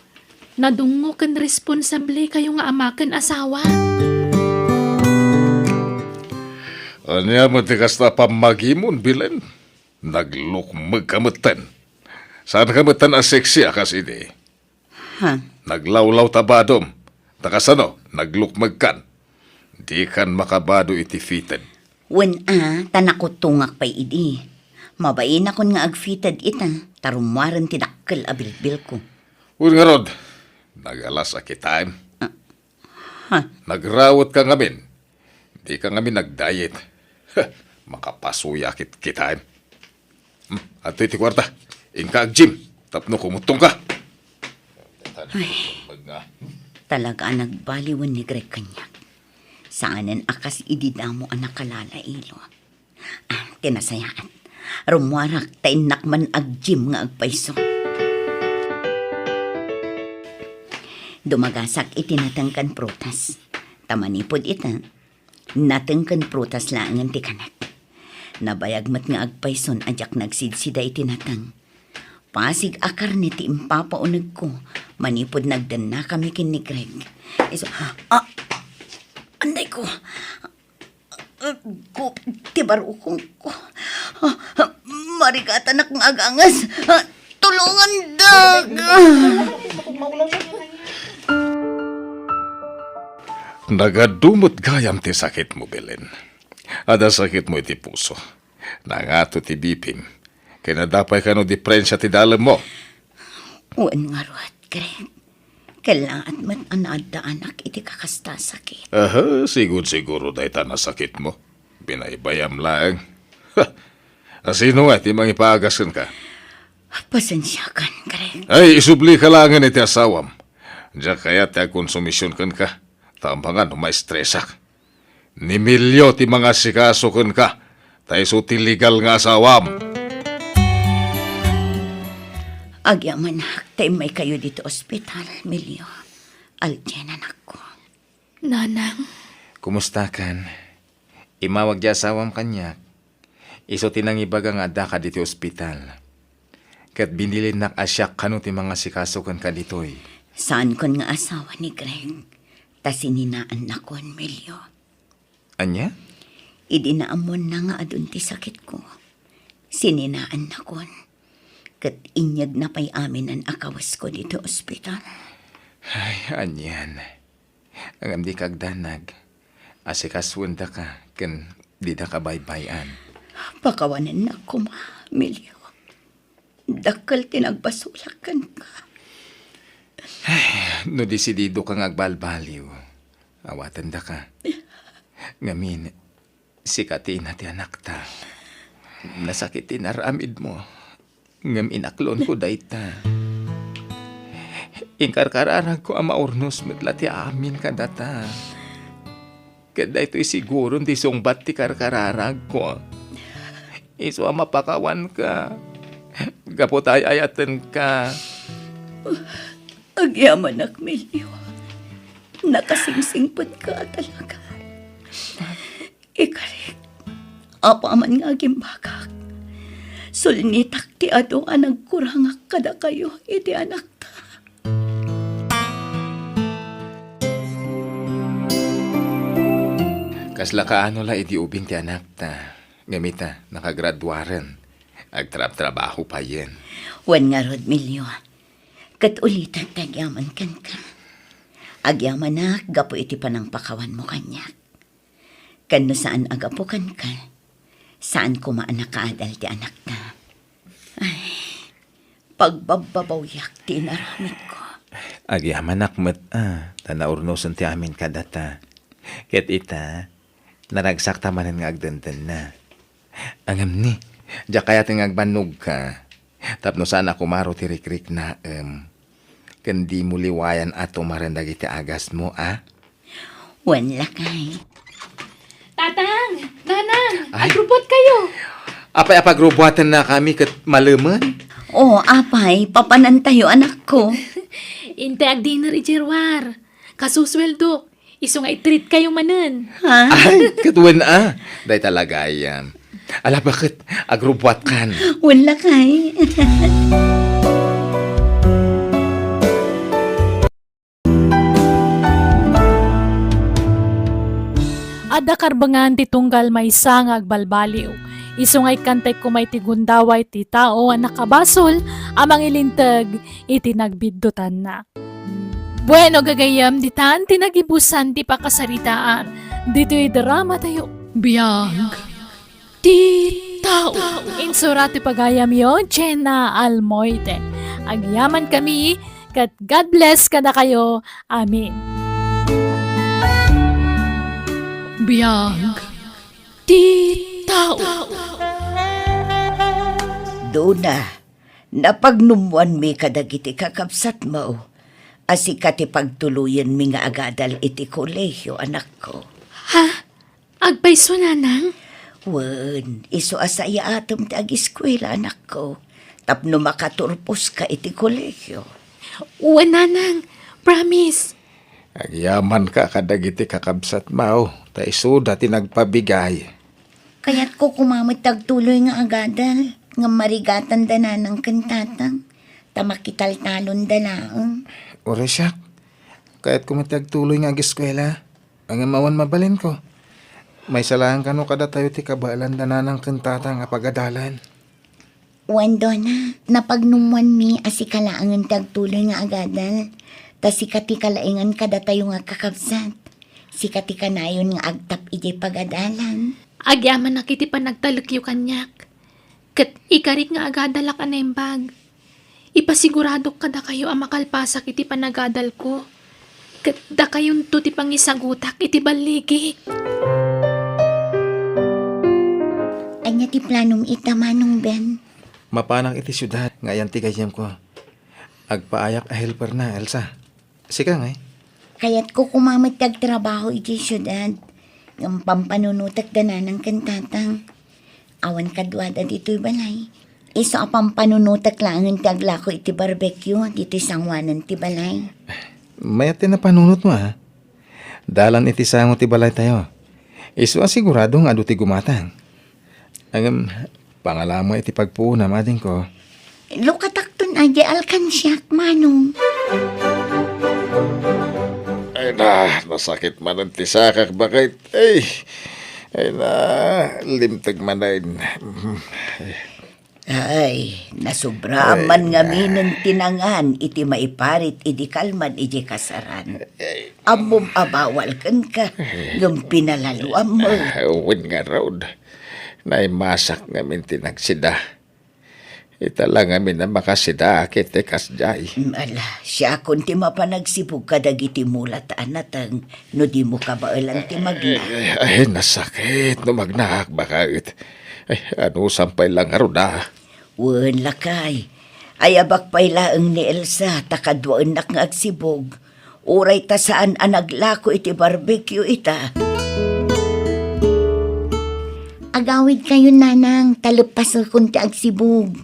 F: Nadungo kan responsable kayo nga amakan asawa.
D: Anya mo ti kasta pamagimon bilen. Naglukmag kamutan. Saan kamutan a seksi akas ini?
C: Ha?
D: Naglawlaw tabadom. Takasano, naglukmag kan. Di kan makabado iti fitted.
C: Wen tanakot tungak pa'y idi. Mabain akon nga agfitted ita. Tarumwaran tinakkel abilbil ko.
D: Un nga rod, nagalas a kitime.
C: Ha?
D: Nagrawat ka ngamin. Di ka ngamin nagdiet. Makapasuya kitime. Ato iti kwarta. Inka ag gym. Tapno kumutong ka.
C: Talaga nagbaliwan ni Greg kanyak. Saanan akas ididamo ang nakalalailo. Tinasayaan. Rumwarak tainak man ag-gym nga agpaiso. Dumagasak itinatangkan prutas. Tamanipod ita. Natangkan prutas lang ang tikanak. Nabayagmat nga agpaison ajak nagsidsida itinatang. Pasig akar ni ti impapaunag ko. Manipod nagdan na kami kin ni Greg. Iso, anday ko. Tibarukong ko. Marigatan akong agangas. Tulungan dag.
D: Nagadumot gayam ti sakit mo, Belen. Ada sakit mo iti puso. Nangato ti bipim. Kaya nadapay ka no diferensya ti dalam mo.
E: Uwan nga rod, Greg. Kailangan man anada anak iti kakasta sakit.
D: Aha, siguro dahil nasakit mo. Binaybayam lang. Sino nga, ti mangipagasan ka?
E: Pasensya kan, Greg.
D: Ay, isubli ka lang iti asawam. Diyan kaya ti konsumisyon kan ka. Tambangan, maestresak. Ni milyo ti mga sikaso kan ka. Tayo so ti legal nga asawam.
E: Agyaman tayo may kayo dito ospital, Milyo. Aljen anak ko.
F: Nanang,
B: Kumusta kan? Imawag di asawam kanyak. Iso tinang ibagang ada ka dito ospital. Kat binilin nak asyak kano ti mga sikaso kan ka ditoy.
E: Saan kon nga asawa ni Greg? Ta sininaan na kon, Milyo.
B: Anya?
E: Idinaamon na nga adun ti sakit ko. Sininaan na kon. Kat inyag na pa'y amin ang akawas ko dito ospital.
B: Ay, anyan. Ang amdi kagdanag. Asikaswan da ka, kan di da ka baybayan.
E: Pakawanan na ko, Milyo. Dakal tinagbasulakan ka.
B: No disidido kang agbalbaliw. Awatan da ka. Ngamin, sikatin na ti anak ta. Nasakitin aramid mo. Ngam inaklon ko dayta. Ingkarkararag ko ang maurnos metlati amin ka data. Kada ito'y siguro di sungbat ti karkararag ko. Iso ang mapakawan ka. Gapotay ayatan ka.
E: Agyaman ak, Milyo. Nakasingsingpad ka talaga. Ikarik, apa man nga gimbagak. Sulnitak ti ado anang kurangak kada kayo iti anak ta.
B: Kasla kaano la iti ubing ti anak ta. Gamita, nakagraduaran. Agtrab-trabaho pa yen.
E: Wan nga rod, Milyo. Kat ulitan tagyaman kan ka. Agyaman na, gapo iti panang pakawan mo kanyak. Kano saan agapo kan ka. Saan kumaan nakaadal ti anak na. Ay, pagbababawyak ti naramit ko.
B: Agyaman akmat tanaurnosan ti amin kadata. Ket ita, naragsak tamanan nga agdandan na. Angam ni, diya kaya ting agbanog ka. Tapno sana kumaro ti rikrik na kandi mo liwayan at tumarandag iti agas mo,
E: Wan lakay.
F: Tatang! Nanang!
B: Ay.
F: Agrupot kayo!
B: Apay apagrubuatan na kami kat malaman.
E: Oo, apay, papanan tayo anak ko.
F: Inte ag dinner ijerwar. Kasusweldo. Iso nga itreat kayo manen.
E: Ha?
B: Ay, katuwan Day talaga yan. Ala bakit agrubuat kan?
E: Wan lakay.
A: Ada karbangan ti tunggal may sangag balbaliw. Isungay kantay kumay ti gundaway ti tao ang nakabasol amang ilintag iti nagbiddutan na. Bueno gagayam ditan ti nagibusan ti pakasaritaan. Dito'y drama tayo. Biyag. Ti tao. Insura ti pagayam yo, Jenna Almoite. Agyaman kami, kat God bless kada kayo. Amin. Biyag. Ti tao.
E: Dona, napagnumuan mi kadagiti kakabsat mo. Asika ti pagtuluyan mi nga agadal iti kolehiyo, anak ko.
F: Ha? Agpaiso nanang?
E: Wen, iso asaya atom ti ag-eskwela, anak ko. Tapno makaturpos ka iti kolehiyo.
F: Uwan nanang. Promise.
B: Agyaman ka kadagiti kakabsat mao. Ta isuda ti nagpabigay.
E: Kaya't ko kumamit tagtuloy nga agadal. Nga marigatan dana ng kantatang. Tamakital-talon dalaang.
B: Oresyak, kaya't kumitagtuloy nga ag-eskwela. Ang amawan mabalin ko. May salahan kano kada tayo ti kabalan na ng kantata nga pagadalan.
E: Wando na, napagnumuan mi asikalaangan tagtuloy nga agadal. Ta sikati kalaingan kada tayo nga kakabsat. Sikati kanayon nga agtap iti pagadalan.
F: Agyaman na kiti pa nagtalukyo kanyak. Kat ikarit nga agadalak anembag. Ipasigurado kada kayo ang makalpasak iti panagadal ko. Kat da kayon to ti pangisagutak iti baligi.
C: Anya ti planong ita manong Ben.
B: Mapanang iti syudad, ngayon ti gayam ko. Agpaayak a helper na, Elsa. Sika nga
C: Kaya't ko kumamit kag trabaho iti syudad. Ng pampanunutak dananang kantatang. Awan kadwada dito'y balay. Iso a pampanunutak langan ti aglako iti barbecue dito'y sangwanan ti balay.
B: Mayat na panunot mo ha. Dalan iti sango ti balay tayo. Iso asigurado nga adu ti gumatang. Ang pangalamo iti pagpuuna mading ko.
C: Lukatakton aja alkansyak manong.
D: Ay na, nasakit man ang tisakak bakit. Ay na, limtag man na yun.
E: Ay, nasubra man nga minang tinangan, iti maiparit, iti kalman, iti kasaran. Amom abawal kan ka, ng pinalaluan mo.
D: Uwin nga road. Naimasak ngamin tinagsida. Ita lang ngamin na makasida kite kasjay.
E: Ala, siya kung ti mapanagsibog ka dagiti mulat anatang, no di mo kabailan ti magna.
D: Ay, nasakit. No magnahak bakit. Ay, ano sampay lang aruda.
E: Wen lakay, ay abak pailaang ni Elsa, takadwaan nak nga agsibog. Uray ta saan anaglako iti barbecue ita.
C: Agawid kayo nanang, talupas akong ti agsibog.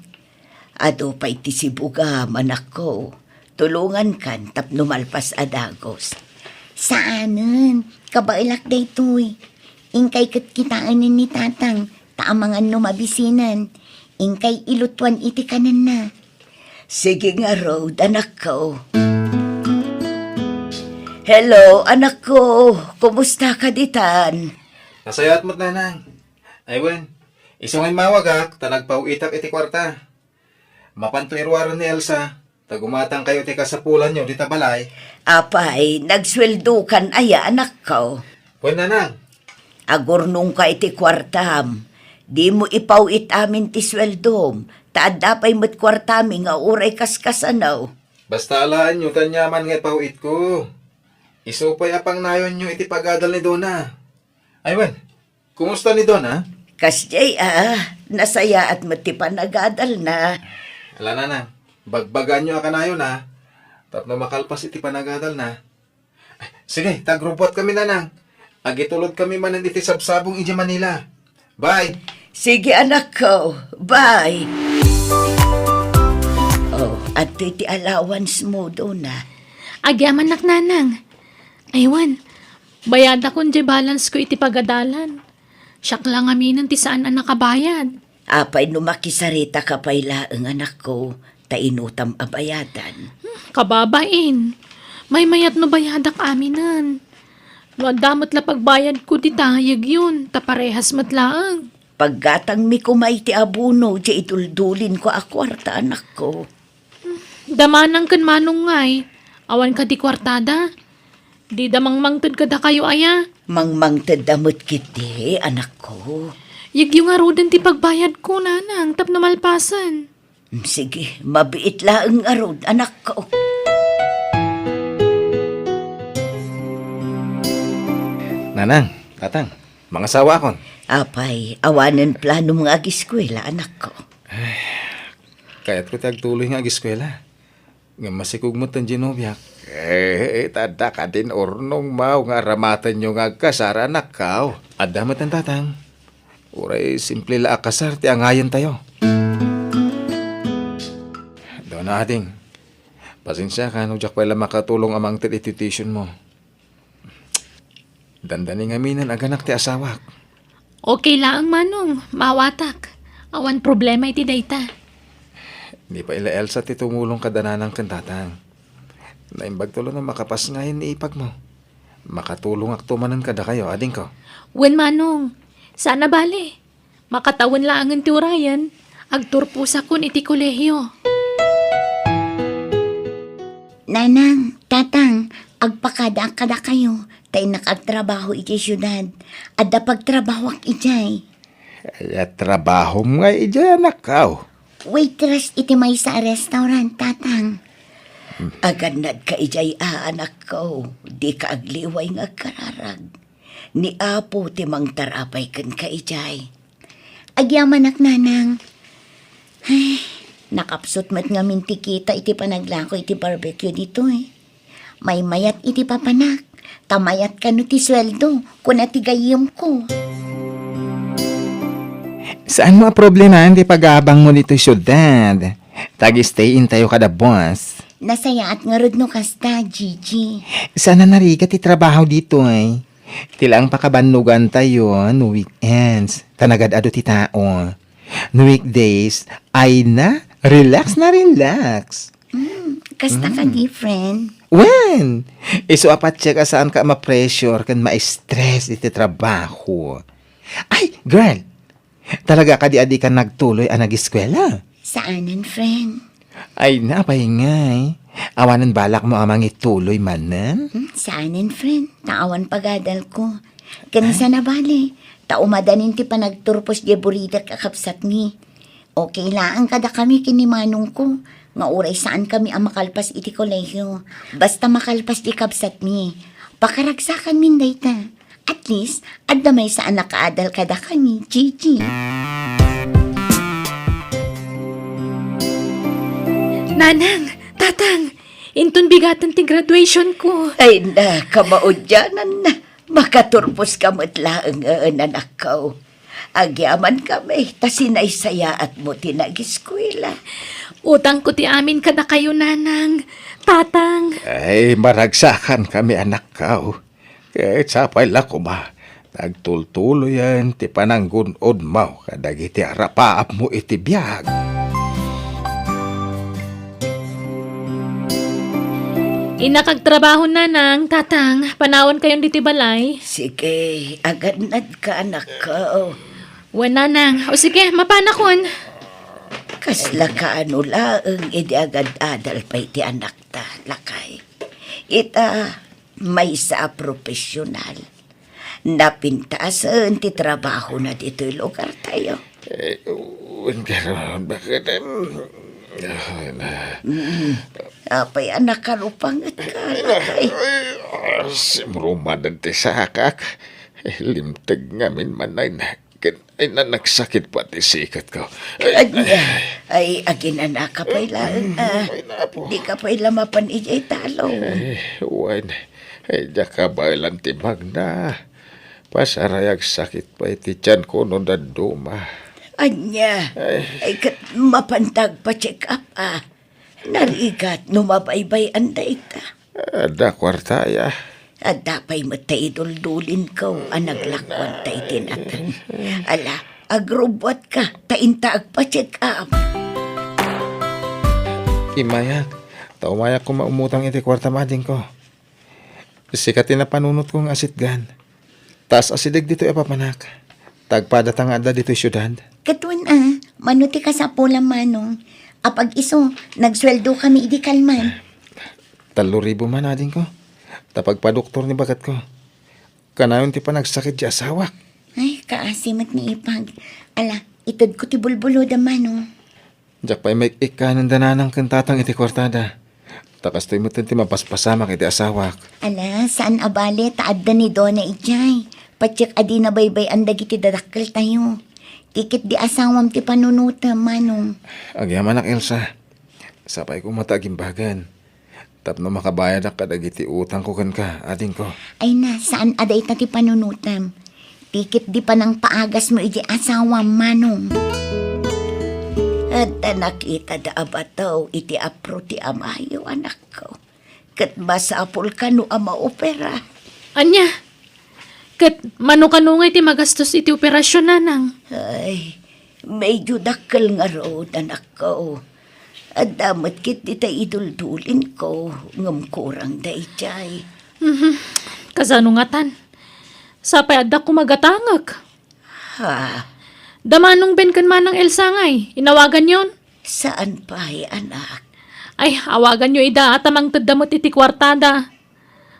E: Ado pa iti sibuga, manak ko. Tulungan kan, tapno malpas adagos.
C: Saanan? Kabailak daytoy. Ingkay kat kitaanin ni tatang, taamangan no mabisinan. Ingkay ilutuan iti kanan na.
E: Sige nga, Rod, anak ko. Hello, anak ko. Kumusta ka ditan?
B: Nasayat mo't nanang. Aywan, isungay mawagak, tanagpaw itak iti kwarta. Mapantuirwaran ni Elsa, tagumatang kayo ti kasapulan nyo, di tabalay.
E: Apay, nagsweldo kan aya, anak ko.
B: Wen nanang,
E: Agurnong ka iti kwartam. Di mo ipawit amin ti sweldom. Taad dapay mo't kwartami nga uray kaskasanaw.
B: basta alaan nyo tanyaman nga pauit ko. Isupay apang nayon nyo iti pagadal ni Donna. Aywan, kumusta ni Donna?
E: Kasjay nasaya at mati panagadal na.
B: Ala nanang, bagbagan nyo akanayon ha. Tapno makalpas iti panagadal na. Ay, sige, tagrupot kami nanang. Agitulod kami manan iti sabsabong iji Manila. Bye!
E: Sige anak ko, bye. Oh, at iti allowance mo doon na.
F: Agyaman nak nanang. Aywan, bayad akong di balance ko iti pagadalan. Siyak lang aminan ti saan ang nakabayad.
E: Apay numakisarita ka payla ang anak ko, tainutam abayadan.
F: Kababain, may mayat no bayadak aminan. No damot la pagbayad ko di tayag yun, taparehas matlaang.
E: Paggatang mi kumay ti abuno, di ituldulin ko akwarta anak ko.
F: Damanang kan manong ngay, awan ka di kwartada. Di damang mangtod ka da kayo aya.
E: Mangmang tadamot kiti, anak ko.
F: Yagyo nga rodan ti pagbayad ko nanang, tapno malpasan.
E: Sige, mabiit laang arod, anak ko.
B: Nanang, tatang, mga sawa kon.
E: Apay, awanan plano mga agiskwela, anak ko.
B: Kaya't ko tagtuloy nga ag-eskwela. Nga masikog mo tan Genoviak.
D: Tada ka din ornong mau nga ramatan nyo nga kasara anak kao.
B: Adamat ang tatang. Uray, simple la akasar, ti angayan tayo. Doon na ating. Pasensya ka, nung jak pala makatulong amang titition mo. Dandaning aminan aganak ti asawak.
F: Okay lang manong, mawatak. Awan problema iti dayta.
B: Di pa ila Elsa ti tumulong kadananang kantatang. Naimbag tulo na makapas ngayon ni ipag mo. Makatulong aktumanan kada kayo, ading ko.
F: Wen manong, sana bali. Makatawan lang ang tiurayan. Agturpusa kun iti kolehiyo.
C: Nanang, tatang, agpakada-kada kayo. Tay nakagtrabaho iti syudad. Adda pagtrabawak ijay.
B: Ay, trabaho mo nga ija anak ka.
C: Waitress iti may sa restaurant, tatang.
E: Aganad ka ijay anak ko, di ka agliway nga kararag. Ni Apo timang tarapay kan ka ijay.
C: Agyaman ak nanang. Ay, nakapsot mat nga mintikita iti panaglako iti barbecue dito eh. May mayat iti papanak. Tamayat ka no ti sweldo kung natigayim ko.
B: Saan mga problema hindi pag-aabang mo dito syudad? Tag-stay in tayo kada boss.
C: Nasaya at nga rod no kasta, Gigi.
B: Sana narigat trabaho dito ay. Tilang pakabanugan tayo no weekends. Tanagad ado ti tao. No weekdays ay na relax.
C: Kasta ka different.
B: When? Iso apat siya ka saan ka ma-pressure kan ma-stress iti trabaho. Ay, girl! Talaga ka di ka nagtuloy ang nag-eskwela?
C: Saanan, friend?
B: Ay, napahingay. Awanan balak mo amang ituloy manan?
C: Saanan, friend? Naawan pagadal ko. Kanisa na bali. Taumadanin ti panagturpos di burida kakapsat ni. Okay lang kada kami kinimanong ko. Nga uray saan kami ang makalpas iti kolehiyo. Basta makalpas di kapsat mi. Pakaragsakan min dayta. At least, adamay saan nakaadal kada kami, Gigi.
F: Nanang, tatang, inton bigatan ti graduation ko.
E: Ay na, kamaudyanan na. Makaturpos ka matlaang anak ko. Agyaman kami, tasinaysaya at mo tinag-eskwela.
F: Utang ko ti amin kada kayo, nanang. Tatang,
B: Ay, maragsakan kami anak ka. Kahit sapay lako ba, nagtultulo yan ti pananggunod mo kadag iti arapaap mo iti biyag.
F: inakagtrabaho nanang, tatang, panawon kayon diti balay.
E: Sige, aganad ka anak ko.
F: Wan nanang, o sige, mapanakon.
E: Kasla ka ano laang, edi agad adal pa iti anak ta, lakay. Ita, may sa profesional. Napintasan ti trabaho na dito'y lugar tayo.
B: Bakit?
E: Apay anak karupangat ka, lakay.
D: Simrumadan ti sakak. Limtag ngamin manay na. Ay na nagsakit pa ti sikat ko.
E: Ay, agin anak ka pa'y lang. Di ka pa'y lamapan ijay talo.
D: Wan. Ay jaka bailan ti magna. Pasarayag sakit pa iti tiyan ko no daduma.
E: Anya, ay kat mapantag pa check up Narigat no mabaybay anday ta.
B: Ada kwartaya.
E: At dapay matay duldulin ko ang naglakwan ta itinatan. Ala, agrobot ka, taintaag pa check up.
B: Imayak. Taumayak ko maumutang iti kwarta mading ko. Sikatin na panunot kong asitgan. Tas asidig dito papanak. Tagpada tangada dito syudad.
C: Katun manuti ka sa pula manong. Apag iso, nagsweldo kami idi kalman.
B: 3,000 man ading ko. Tapag pa doktor ni bagat ko. Kanayon ti pa nagsakit di asawak.
C: Ay, kaasimat ni Ipag. Ala, itad ko ti bulbulo da manong.
B: Diyak pa'y may ikanan dananang kantatang iti kwartada. Takas to'y mutin ti mapaspasamak iti asawak.
C: Ala, saan abale taad da ni Dona ijay. Patsyak adi na baybay ang dagiti dadakkel tayo. Tikit di asawam ti panunuta manong.
B: Agyaman ak Elsa. Sapay ko matagimbagan. Tapno makabayad ak kadagiti utang ko kan ka, ading ko.
C: Ay na, saan aday ta ti panunutam. Tikit di pa nang paagas mo iji asawam manong.
E: At nakita da abataw iti apro ti amayo anak ko. Kat masapol ka no ama opera.
F: Anya, kat manukanungay ti magastos iti operasyon, nanang.
E: Ay, medyo dakkel nga road anak ko. At damat kit di tayo iduldulin ko, ngam kurang da ijay.
F: Kasanungatan. Sapay adda ko magatangag.
E: Ha,
F: Damanong ben kan manang Elsa ngay, inawagan yon.
E: saan pa anak?
F: Ay, awagan nyo ida at amang tadamot iti kwartada.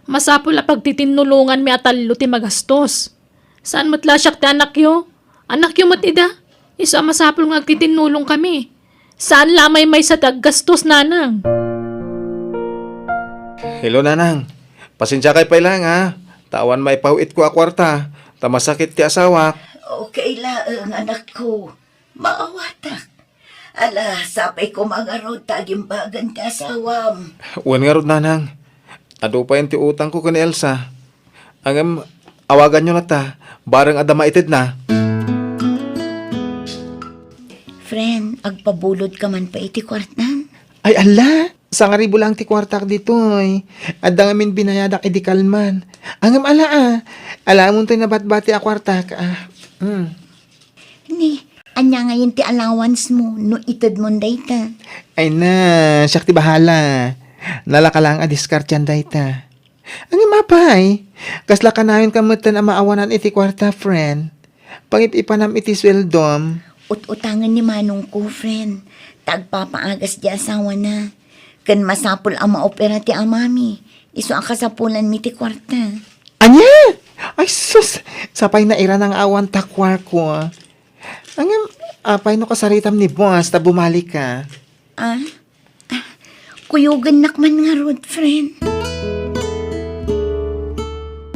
F: Masapul a pagtitinulungan mi atallo ti magastos. Saan matla siyak ti anak yo? Anak yung matida, isa masapol nga agtitinulong kami. Saan lamay may sa taggastos, nanang?
D: Hello, nanang. Pasensya kay pailang, ha? Tawan may pauit ko a kwarta. Tamasakit ti asawa.
E: Okay laang, anak ko. Maawatak. Ala, sapay ko mga rod, tagimbagan ti asawam.
D: Uwan nga rod, nanang. Ado pa ti utang ko kan Elsa. Ang awagan nyo na ta. Barang adama itid na.
E: Friend, agpabulod ka man pa iti kwartan.
B: Ay ala, sa nga ribo lang ti kwartak dito ay. Adda ngamin binayadak edi kalman. Angam ala alamon to'y nabatbati a kwartak
C: Ni, anya ngayon ti allowance mo, no itad mo dayta.
B: Ay na, siyak ti bahala. Nalaka lang a discard yan dayta. Angam mapay, kasla ka nayon kamutan a maawanan iti kwarta, friend. Pangip-ipanam iti sweldom.
C: Ut-utangan ni manong ko, friend. Tagpapaagas di asawa na. Kan masapul ang maopera ti amami. Iso ang kasapulan mi ti kwarta.
B: Anya! Ay sus! Sapay na ira ng awan takwar ko. Angam, apay no kasaritam ni boss, ta bumalik ka.
C: Kuyugan nakman nga rod, friend.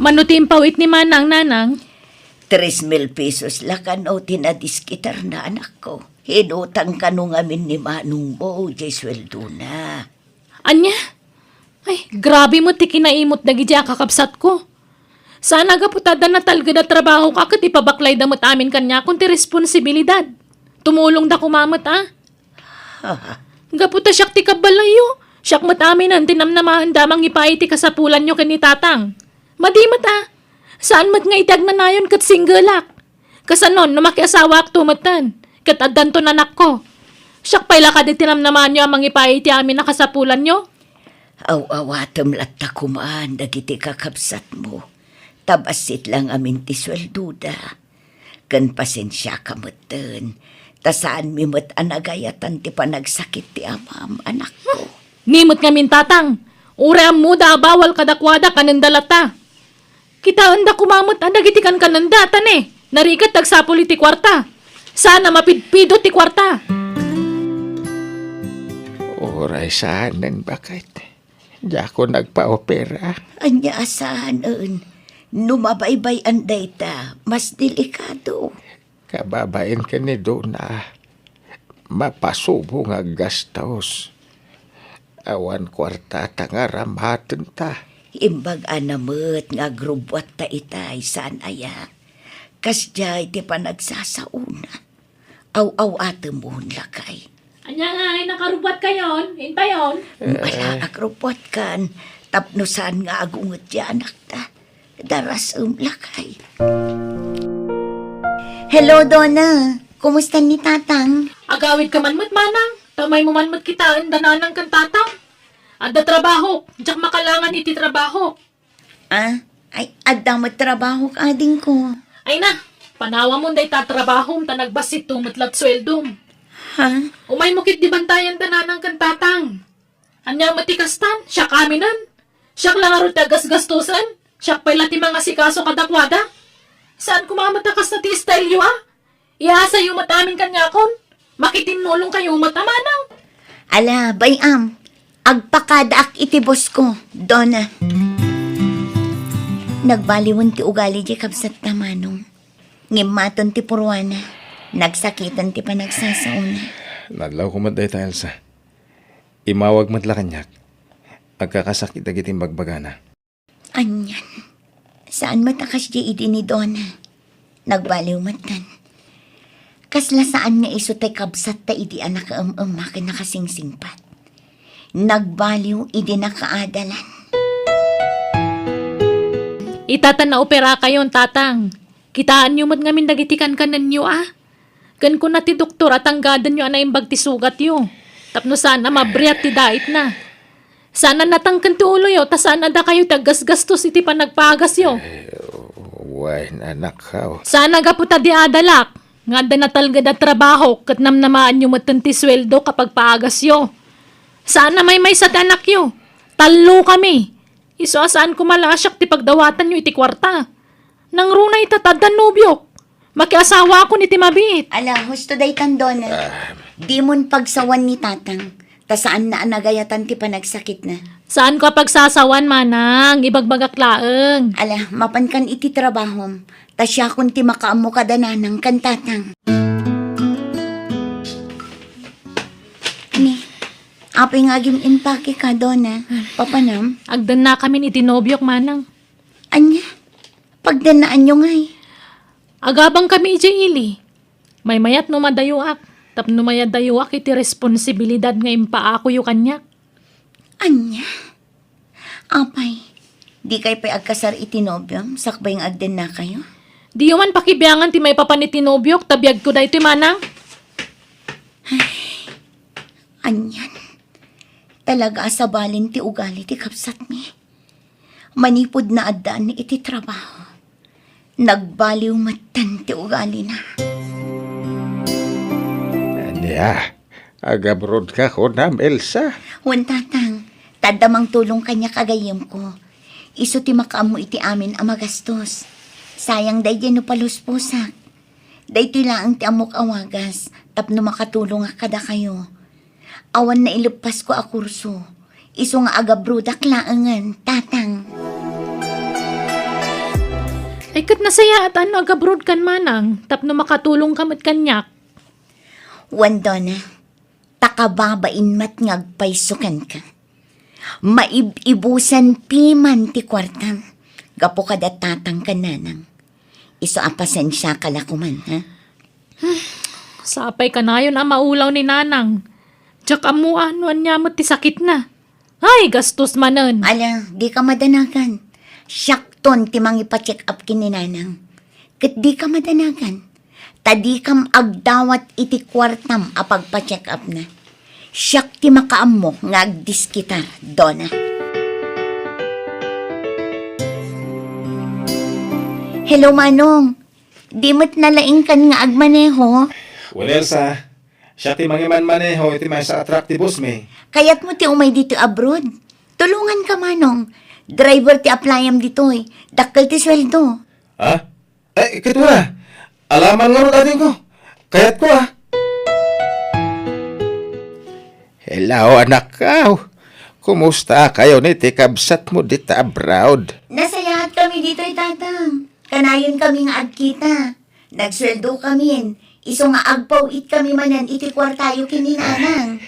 F: Manutim pawit ni manang, nanang.
E: 3,000 pesos lakan o tinadiskitar na anak ko. Hinutang ka nung amin ni Manong Bo, jay sweldo na.
F: Anya? Ay, grabe mo ti kinaimot na gidya kakapsat ko. Sana gaputada na talga na trabaho ka kat ipabaklay damot amin kanya kung ti responsibilidad. Tumulong da kumamot Gaputa siyak ti kabalayo. Siyak mat amin ang tinamnamahan damang ipay ti kasapulan nyo kanitatang. Madimat Saan mat nga itag na nayon kat singlak? Kasanon, numakiasawa ak tumatan. Kat addan to nanak ko. Siyak pa'y lakad itinam naman nyo amang ipaiti amin nakasapulan nyo.
E: Aw-awatam latta kumaan, dagiti kakabsat mo. Tabasit lang amin ti swelduda. Kan pasensya ka matan. Tasaan mi mat anagayatan ti panagsakit ti amam, anak ko.
F: Nimot nga min tatang. Ure ang muda bawal kadakwada kanandalata. Kita anda kumamot dagiti kan kanandatan Narikat tagsapul iti kwarta. Sana mapidpido ti kwarta.
B: Oray saanan bakit? Di ako nagpa-opera.
E: Anya asahan numabaybay ang data, mas delikado.
B: Kababain ka ni Dona. Mapasubo nga gastos. Awan kwarta tangaramhatan ta.
E: Imbag anamot nga grubwat ta itay saan aya. Kasjay ti panagsasauna. Aw-aw atemun lakay.
F: Anya nga ay nakarubat kayon, hintayon.
E: Wala agrubwat kan. Tapnusan nga agungot ya anak ta. Daras lakay.
C: Hello, Donna. Kumusta ni Tatang?
F: Agawid ka man manang. Tamay mo man kitaan dananang kan tatang. Adda trabaho, diyak makalangan iti trabaho.
C: Ay, adang magtrabaho ka ading ko.
F: Ay na, panawa mo day tatrabaho, tanagbasit tumatlat sweldom.
C: Ha?
F: Umay mo kit di bantayan tananang kan tatang. Anya matikastan, siya kaminan. Siya lang aro tagas-gastusan. Siya pa'y lati mga sikaso kadakwada. Saan kumamatakas na ti style yu Iasa yu matamin kanyakon. Makitinulong kayo matamanang.
C: Ala, bayam. Agpakadaak iti boss ko, Donna. Nagbaliwan ti ugali di kapsat tamanong. Ngimaton ti purwana. Nagsakitan ti panagsasauna.
D: Nadlaw ko matday ta, Elsa. Imawag matla kanyak. Agkakasakit agiting bagbagana.
C: Anyan. Saan matakas di idi ni Donna? Nagbaliw matan. Kasla saan nga iso tay kabsat ta idi anak makin nakasingsingpat. Nagbaliw idi nakaadalan.
F: Itatan na opera kayon, tatang. Kitaan nyo mat ngamin dagitikan kanan nyo Gan ko na ti doktor at anggadan nyo anaimbag ti sugat nyo. Tapno sana mabriat ti dait na. Sana natangkan ti ulo yo, ta sana da kayo tagasgastos iti panagpagas yo.
B: Uway anak ka.
F: Sana gaputa di adalak. Nga da natalga da trabaho, kat namnamaan nyo matan ti sweldo kapag paagas yo. Sana may sa anak yo. Talo kami. Iso asaan ko malasyak ti pagdawatan nyo iti kwarta. Nang runay tatadan nobyok. Makiasawa ako ni Timabit.
C: Ala, husto day tandona. Di mon pagsawan ni tatang. Ta saan na anagayatan ti panagsakit na.
F: Saan ko pagsasawan, manang? Ibagbagak laeng.
C: Ala, mapan kan iti trabahom. Ta siya kun ti makaamo kadananang kan tatang. Ni, apay nga agim impake ka dona. Papanam,
F: Agdan na kami ni Tinobyok, manang.
C: anya, pagdanaan nyo ngay.
F: Agabang kami ili. May mayat no madayuak. Tap no mayadayuak iti responsibilidad nga impaako yu kanyak.
C: Anya, apay, di kay pay agkasar iti nobyam, sakbay ng agden na kayo.
F: Di man pakibiyangan ti may papa ni Tinobyok, tabiyag ko da ito, manang.
C: Anyan, talaga asabalin ti ugali ti kapsat mi. Manipod na addaan ni iti trabaho. Nagbaliw matan ti ugali na.
B: Anya, agabrod ka ko nam, Elsa.
C: Wan tatang, tadamang tulong kanya kagayem ko. Iso ti makaamo iti amin ang magastos. Sayang day no paluspusak. Day ti laang ti amok awagas, tapno makatulong nga kada kayo. Awan na ilupas ko a kurso. Iso nga agabrudak laangan, tatang.
F: Ay kat nasaya at ano agabrod kan, manang. Tapno makatulong kamat kanyak.
C: Wandona, takababain mat ngagpaysukan ka. Maibusan piman ti kwartam. Gapo kada tatang kananang. Iso apasen siya kalakuman, ha?
F: Sapay kanayon ang maulaw ni nanang. Tsak amuan niya mo ti sakit na. Ay, gastos manen.
C: Ala, di ka madanagan. Syakton ti mangipa-check up kininanang. Kat di ka madanagan. Tadi kam agdawat iti kwartam apag pa-check up na. Syak ti makaammo nga agdiskitar, dona. Hello, Manong. Di mo't nalaing kan nga agmaneho.
G: Well, Elsa, siya ti mangiman maneho, iti may sa attractibus me.
C: Kayat mo ti umay dito abroad. Tulungan ka, Manong. Driver ti applyam dito eh. Dakkel ti sweldo.
G: Ha? Kito na. Alaman nga ron atin ko. Kayat ko
B: Hello, anak ka. Kumusta kayo ni tikabsat mo dita abroad?
C: Nasayahat kami dito, tatang. Kanayon kami nga agkita. Nagsweldo kami. Iso nga agpaw-it kami manan iti kwartayo kininanang.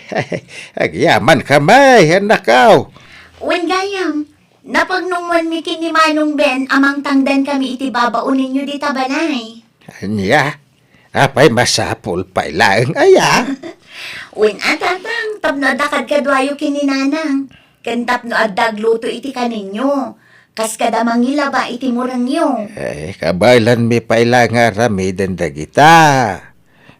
B: Agyaman ka may, anak ka.
C: Wen gayam, napagnungwan mi kini Manong Ben amang tangdan kami iti babaunin nyo di tabanay.
B: Anya, apay masapol pa ilang aya.
C: Wen tatang, tapno adakad kadwayo kininanang. Ken tapno addagluto iti kaninyo. Kas kada mangilaba iti murang nyo.
B: Kabaylan mi pa ilang aramiden dagita.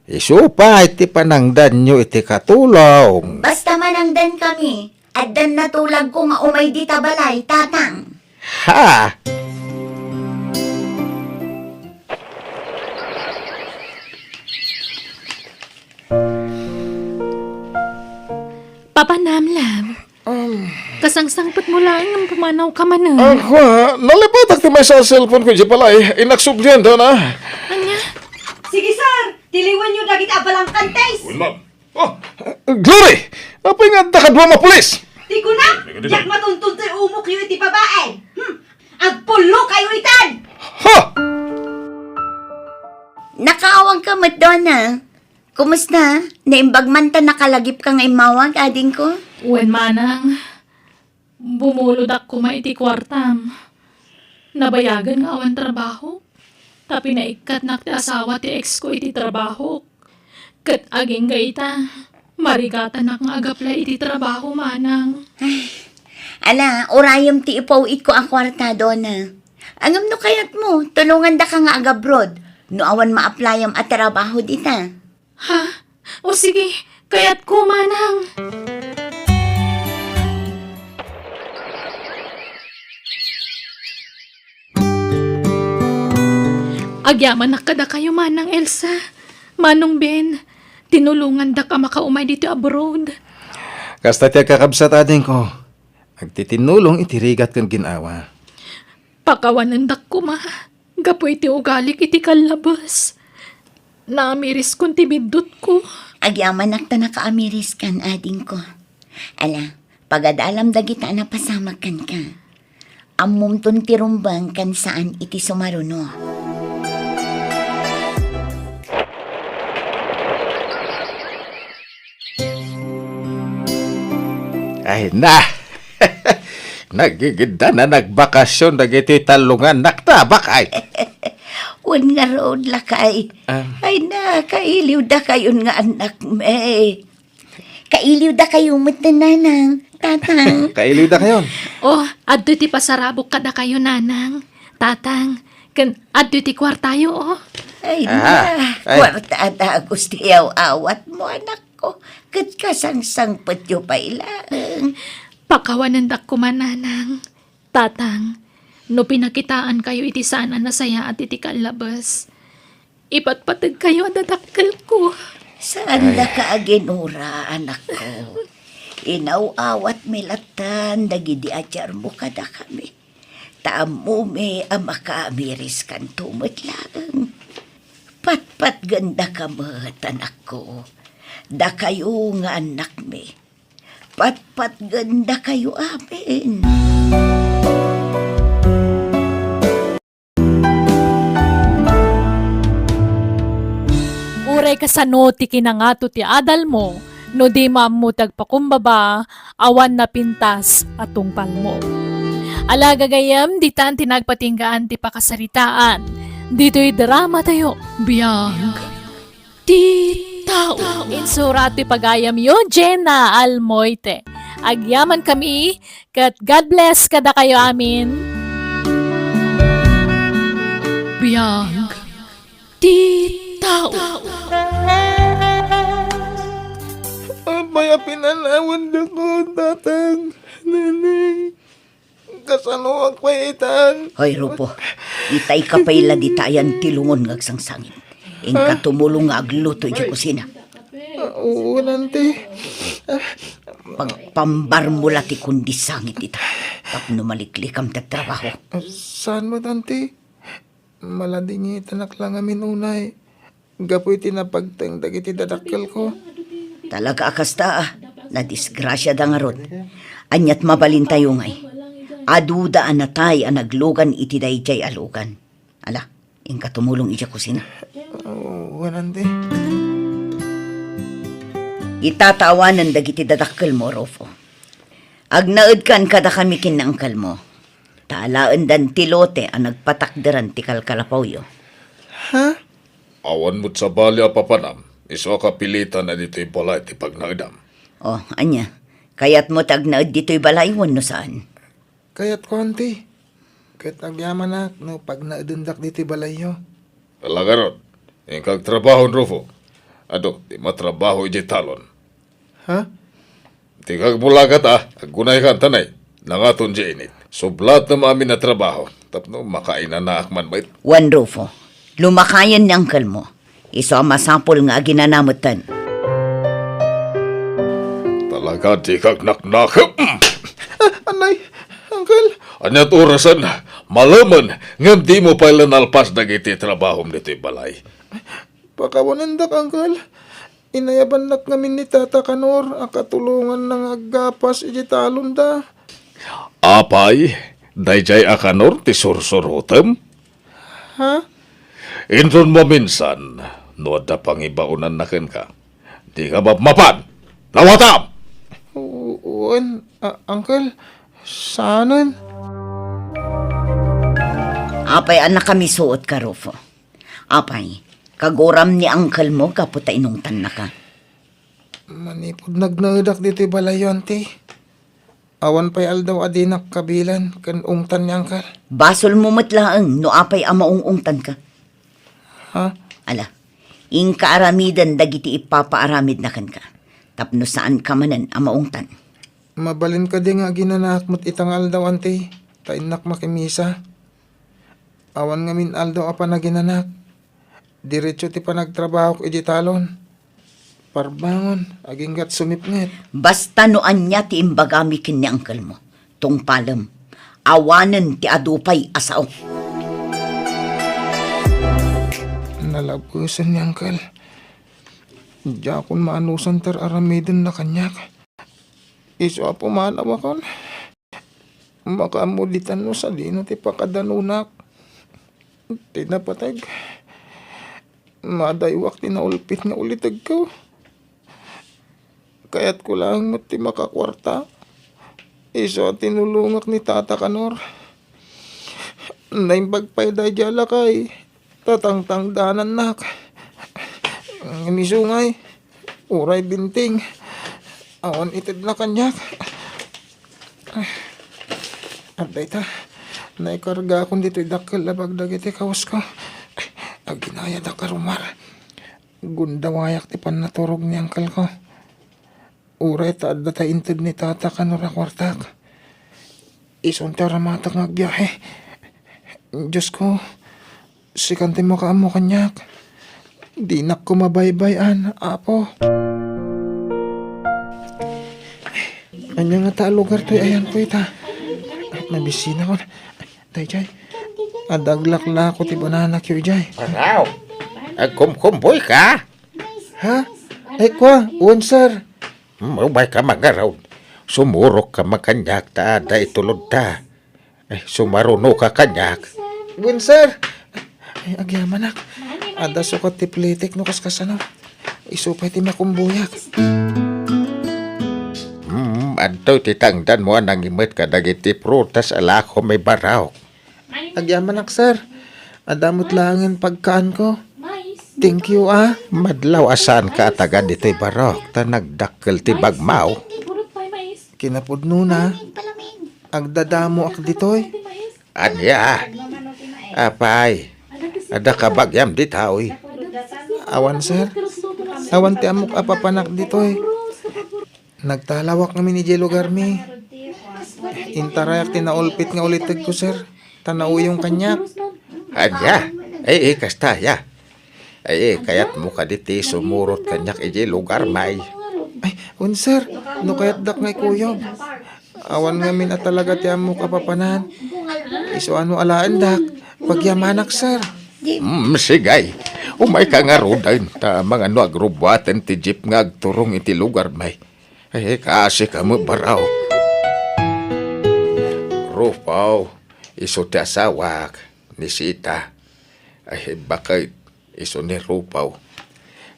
B: Isupa iti panangdan nyo iti katulong.
C: Basta manangdan kami, addan natulag ko nga umay di tabalay, tatang.
B: Ha!
F: Papa Namlab. Kasangsangpot mo lang ang pumanaw ka manen.
D: Ako, nalipat ako may sa cellphone ko di palay. Inaksubdian daw na.
F: Anya?
H: Sige, sir. Tiliwan nyo dagit abalang kantes.
D: Well, ma'am. Oh, Glory! Apay nga dakadwa mga pulis!
H: Di ko na. Yak matuntun to'y umok yu iti babae. Agpulo kayo itan.
D: Ha!
C: Nakaawang ka, Madonna. Kumusta? Naimbagman ta nakalagip ka nga imawag, ading ko?
F: Wen manang. Bumulod ako maiti kwartam. Nabayagan nga awan trabaho. Tapi naikat na ti asawa ti ex ko iti trabaho. Kat aging gaita. Marigatan na nga agapla iti trabaho, manang.
C: Ala, orayom ti ipawit ko ang kwarta, Donna. Angam no kayat mo, tulungan da ka nga agabrod. No awan ma-applyam at trabaho dita.
F: Ha? O sige, kaya't ko, manang. Agyaman na kada kayo, manang Elsa. Manong Ben, tinulungan da ka makaumay dito abroad.
G: Kasta tiya kakabsat atin ko. Agtitinulong itirigat kang ginawa.
F: Pakawanan da ko, ma. Gapo iti ugalik iti kalabas. Naamiris kong tibidot ko.
C: Agyaman nak ta nakaamiris kan ading ko. Ala, pagadalam dagita na pasamakan ka. Amom ton tirumbang kan saan iti sumaruno.
B: Ay na! Nagigida na nagbakasyon dagiti talungan naktabak ay.
C: Wan nga road lakay. Ay na, kailiw da kayon nga anak me. Kailiw da kayo nanang, tatang.
G: Kailiw da kayon.
F: Oh, adto ti pasarabok kada kayo, nanang. Tatang, adto ti kwartayo, oh.
C: Ay
B: Aha,
C: na,
B: ay.
C: kwartada gusti awat mo anak ko. Kat kasangsangpet yo pa ilang.
F: Pakawanan dak kumananang. Tatang, no pinakitaan kayo iti sana na saya at iti kalabas. Ipatpatag kayo at dadakkel ko.
C: Saan na ka aginura, anak ko? Inaw-awat milatan, dagidi adyar mo kada kami. Tamo me amakamiris kan tumot lang. Patpat ganda ka mat, anak ko. Da kayo nga anak me. Patpat ganda kayo amin.
A: Uray kasano ti kinangato ti adal mo, no di maamutag pakumbaba, awan na pintas atong palmo. Alaga gayam, di taan tinagpatinggaan ti pakasaritaan. Dito'y drama tayo, biyag. Ti tao. Insurat ti pagayam yo, Jenna Almoite. Agyaman kami, kat God bless kada kayo amin. Biyag. Ti tao.
B: Abay, pinanawan na ko, tatang. Nanay. Kasano ang kwaitan?
C: Hoy, Rupo, itay ka pa'y laditayan tilungon ngagsangsangin. Ingka tumulong nga agluto di kusina.
B: Oo, nanti.
C: Pagpambar mo lati kundi sangit ita. Tapno maliklikam tagtrabaho.
B: Saan mo, tanti? Malading itanak lang amin unay. Gapoy tinapagtang dagiti dadakkel ko.
C: Talaga akasta na disgrasya da nga ron. Anyat mabalin tayo ngay. Aduda anatay ang naglugan iti dayjay alugan. Ala, ingka tumulong iti kusina.
B: Oo, nanti.
C: Itatawanan dagiti dadakkel mo, Rofo. Agnaed kan kada kami kinangkal mo. Talaan dan tilote ang nagpatakderan ti kalkalapaw yo.
D: Awan mo't sa bali apapanam, iso kapilitan na dito'y balay ti pagnaedam.
C: Oh, anya. Kayat mo tagnaed dito'y balaywan no saan.
B: Kayat konti. Kat agyaman na, no, pag naadundak dito balayo.
D: Talaga ron, yung kagtrabaho, Rufo. Ado, di matrabaho iti talon.
B: Ha?
D: Di kagmulagat agunay kan tanay, nangaton di init. Sublat na mamin na trabaho, tapno makain na naakman bait.
C: Juan Rufo, lumakayan ni angkal mo. Iso ang masapol nga ginanamutan.
D: Talaga di kagnaknak.
B: Anay, uncle.
D: Anyat orasan, malaman, ngam di mo pala nalpas dagiti trabahom dito'y balay.
B: Pakawanandak, uncle. Inayaban nak ngamin ni Tata Kanor, ang katulungan ng agapas iti talon da.
D: Apay, dayjay akanor ti sursurutem.
B: Ha?
D: Inron mo minsan, no da pangibaunan na ken ka. Di ka mapan, nawatam!
B: Uwan, uncle. Saanan?
C: Apay anak kami suot ka, Rufo. Apay, kagoram ni angkal mo kaputa inungtan na ka.
B: Manipod nagnaudak dito balayo, ante. Awan pa'y aldaw adinak kabilan, kan ungtan ni uncle.
C: Basol mo matlaang no apay amaungungtan ka.
B: Ha?
C: Ala, ingka aramidan dagiti ipapaaramid na kan ka. Tapno saan ka manan amaungtan.
B: Mabalin ka din nga ginanak mo't itang aldaw, ante. Tainak makimisa. Awan ngamin aldaw apa na ginanak. Diretso ti pa nagtrabaho iti talon. Parbangon, aging gat sumipnget.
C: Basta noan niya ti imbagami kin ni angkal mo. Tung palam, awanan ti adupay asao.
B: Nalabusan ni Uncle. Di akong maanusan tar aramidin na kanyak. Iso apo manawa kon. Makamulitan no sa dino ti pakadanunak. Tinapatag. Madaywak tinaulpit nga ulitag ko. Kaya't ko lang ti makakwarta. Iso tinulungak ni Tata Kanor. Naimbagpay jala kay. Tatangtang danan nak. Misungay. Uray binting. Awan itid na kanyak. Aday ta. Naikarga akong dito dakil labag dagiti kawas ko. Aginaya da karumar. Gundawayak ti pan naturog ni Uncle ko. Uray ta adda ta intid ni Tata Kanor kwartak. Ison ta ramatak ngagbiyahe. Diyos ko. Sikante mo ka mo kanyak. Di na ko mabaybayan, apo. Anya nga ta lugar to'y ayan ko ita. Nabisina ko. Tay, Jay. Adaglak ko ti banana kyo, Jay. Paraw. Agkumkumboy ka. Ha? Ay kwa, uwan sir. Mabay ka magaraw. Sumurok ka makanyak ta ada itulod ta. Ay, sumaruno ka kanyak. Uwan sir. Ay, agyaman nak. Ada sukot ti plitik no kaskasano. Isupay ti makumbuyak.
I: Adto titangdan mo nang imit ka dagiti prutas ala ko may baraw.
B: Agyaman nak sir. Adamot langin pagkaan ko.
F: Mais.
B: Thank you
I: Madlaw asan ka taga dito'y barok ta nagdakkel ti bagmaw.
F: Purot pa mais.
B: Kinapudno na. Agdadamo ak ditoy.
F: Mais.
I: Anya, apay, ada ka bagyam ditaoy.
B: Awan sir. Awan ti amok apapanak ditoy. Nagtalawak kami ni Jelo Garmi. Intarayak tinaulpit nga ulitag ko sir. Tanaw yung kanyak.
I: Anya, kastaya. Kayat mo ka diti sumurot kanyak iji lugar may.
B: Ay, un sir. No kayat dak ngay kuyob. Awan nga min at talaga ti amok apapanan. Isuan mo alaan dak. Pagyamanak sir.
I: Sigay. Umay ka nga rodan ta mga no agrubwatan ti jeep nga agturong iti lugar may. Kasi ka mo baraw. Rupaw, iso ti asawak ni Sita. Bakit iso ni Rupaw.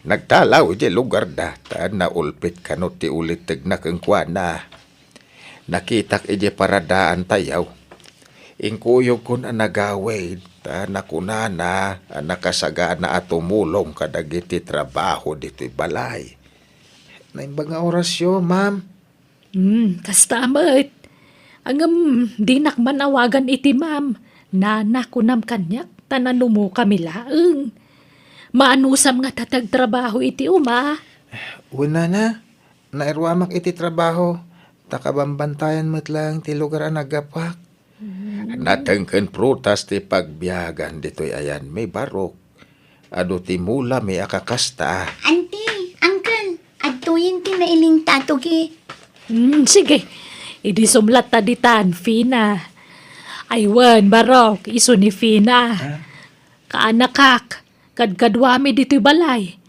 I: Nagtalaw iti lugar da ta naulpit ka no ti ulitig na kengkwa na. Nakitak iti paradaan tayaw. Ingkuyog kun anagaway ta nakunana nakasaga na atumulong kadagiti trabaho dito'y balay.
B: Naimbag nga orasyo, ma'am.
F: Kastamit. Angam, di nakmanawagan iti ma'am. Nana kunam kanyak, tananumo kami laeng. Maanusam nga tatagtrabaho iti uma.
B: Una na. Nairwamak iti trabaho. Takabambantayan mo't lang ti lugar ang nagapak.
I: Natengken prutas ti pagbiyagan dito'y ayan may barok. Ado ti mula may akakasta.
C: Auntie, uncle, adtuyin ti nailing tatugi.
F: Sige, idi sumlat ta ditan, Fina. Aywan, barok, iso ni Fina. Kaanakak, kadkadwami dito'y balay.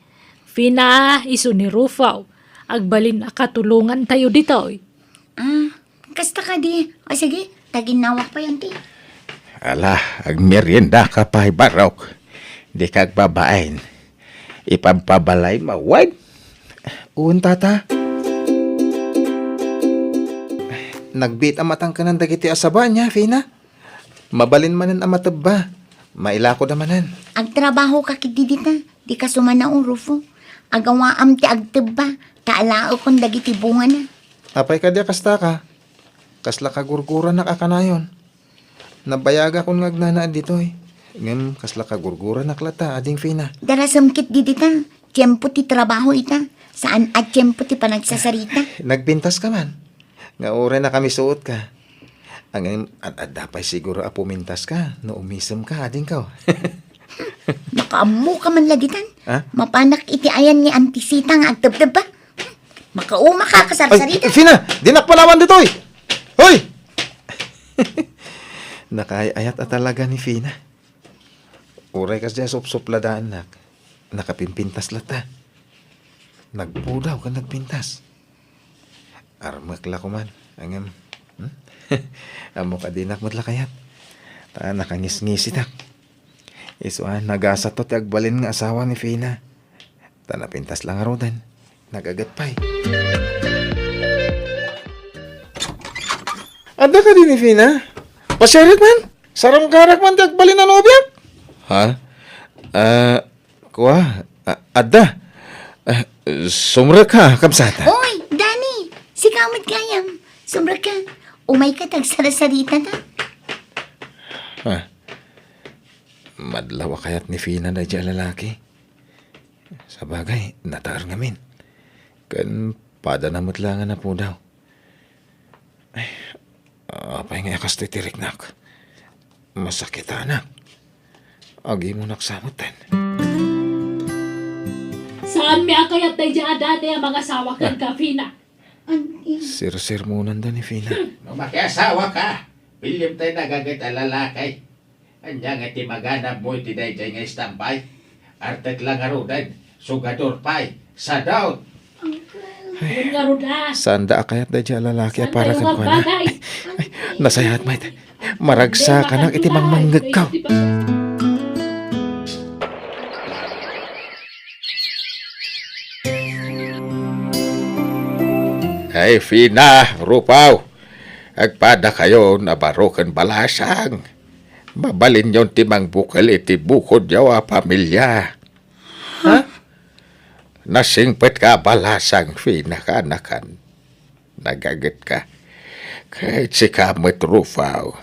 F: Fina, iso ni Rufaw. Agbalin akatulungan tayo dito'y.
C: Kasta ka di. O sige, taginawak pa yan ti.
I: Ala, agmerienda ka pa barok. Di kag babaen. Ipampabalay mawag.
B: Uwan, tata. Nagbit ang matang ka ng dagiti asaba niya, Fina. Mabalin manan ang mataba. Mailako damanan.
C: Agtrabaho ka kitidita. Di ka sumanaong rufo. Agawaam ti agteba. Kaalao kong dagiti bunga na.
B: Apay ka di kasta ka. Kasla kagurguran na kakanayon. Nabayaga kong ngagnana ditoy. Ngam kasla kagurguran na klata, ading Fina.
C: Darasam kit didita. Tiyempo ti trabaho ita. Saan at tiyempo ti panagsasarita.
B: Nagbintas ka man. Nga oras na kami suot ka. Ang dapay siguro apumintas ka. No umisem ka, ading ka.
C: Makaamu ka man lagitan.
B: Ha?
C: Mapanak iti ayan ni Antisita nga agtebteb ba? Makauma ka kasarsarita.
B: Ay, Fina! Dinak palawan ditoy! Hoy! Nakayayat at talaga ni Fina. Uray kas dya sup-supladaan nak.
G: nakapimpintas lata. Nagpudaw ka nagpintas. Armakla ko man. Angam. Amo ka dinak mo't lakayat. Ta nakangis-ngisi tak. Isuan nagasa to ti agbalin nga asawa ni Fina. Ta napintas lang arodan. Nagagat pa'y. Ada ka din ni Fina? Pasyarat man? Sarang karak man ti agbalin na nobyak? Ha? Kuha? Ada? Sumra ka, kamsata.
C: Oy, Dani, si kamot kayam. Sumra ka. Umay ka tag sarasarita na.
G: Madlawa kayat ni Fina na dyan lalaki. Sa bagay, nataar ngamin. Kan padanamot lang na po daw. Ay, apay nga yakas titirik nak. Masakit anak. Agi mo naksamutan.
A: Saan mi akayat tayo dyan adane ang mga asawa kan ka, Fina?
G: Sir-sir muna na ni Fina.
B: Makiasawa ka. Pilim tayo nagagat ang lalakay. Anya nga ti maganap mo iti dayjay nga istampay. Artet lang arudan. Sugador pay. Sadaw.
A: Yun nga ruda.
G: Sanda akayat na dyan lalaki
A: Saan
G: para
A: tayo
G: kan kuha na.
A: magbagay?
G: Nasayat mait. Maragsa ka ng itimang manggagaw.
B: Ay, Fina, Rupaw. Agpada kayo na barokan balasang. Mabalin yon timang bukal iti bukod yaw a pamilya. Ha? Nasingpet ka balasang, Fina, kanakan. Nagagat ka. Kahit si kamit Rupaw.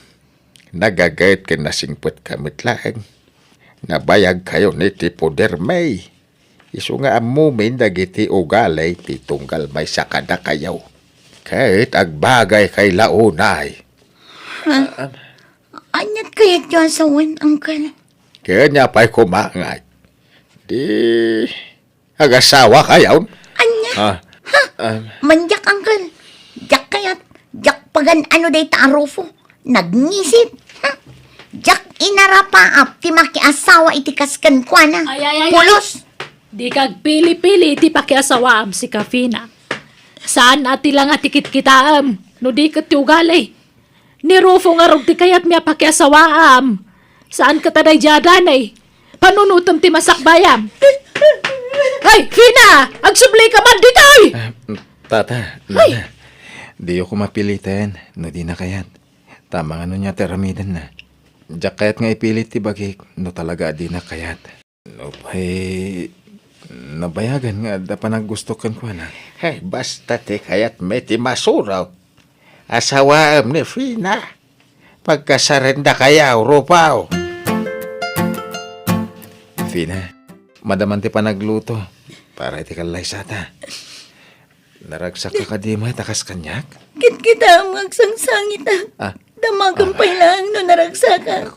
B: Nagagayat ka nasingpet kamit lang. Nabayag kayo ni ti Poder May. Isu nga amumin dagiti ugalay ti tunggal may sakada kayaw. Kahit agbagay kay launay.
C: Anyat kayat dyan sa wan, Uncle.
B: Kaya niya pa'y kumangay. Di agasawa kayaw.
C: Anya? Manjak, Uncle. Jak kayat. Jak pagan ano day tarufo. Nagnisip. Jak inarapaap ti makiasawa iti kaskan kwa na.
A: Ay.
C: Pulos.
A: Di kag pili-pili iti pakiasawaam si Kafina. Saan ati lang atikit kitaam, no di kat ti ugalay. Ni Rufo nga rog ti kayat miya pakiasawaam. Saan ka taday jadanay? Panunutom ti masakbayam. Ay, Fina! Agsublay ka man ditoy!
G: Tata, nana. Di ako mapilitan. No di na kayat. Tama nga nun niya teramidan na. Diyak kayat nga ipilit ti bagik. No talaga di na kayat. No pa'y nabayagan nga da pa naggusto kan ko na.
B: Hey, basta ti kayat may ti masuraw. Asawaam ni Fina. Pagkasarenda kayaw, Rupaw.
G: Fina, madaman ti pa nagluto. Para iti kalay sata. Naragsak ka kadimay takas kanyak.
C: Kit-kita ang magsangsangit Damagang lang no naragsaka.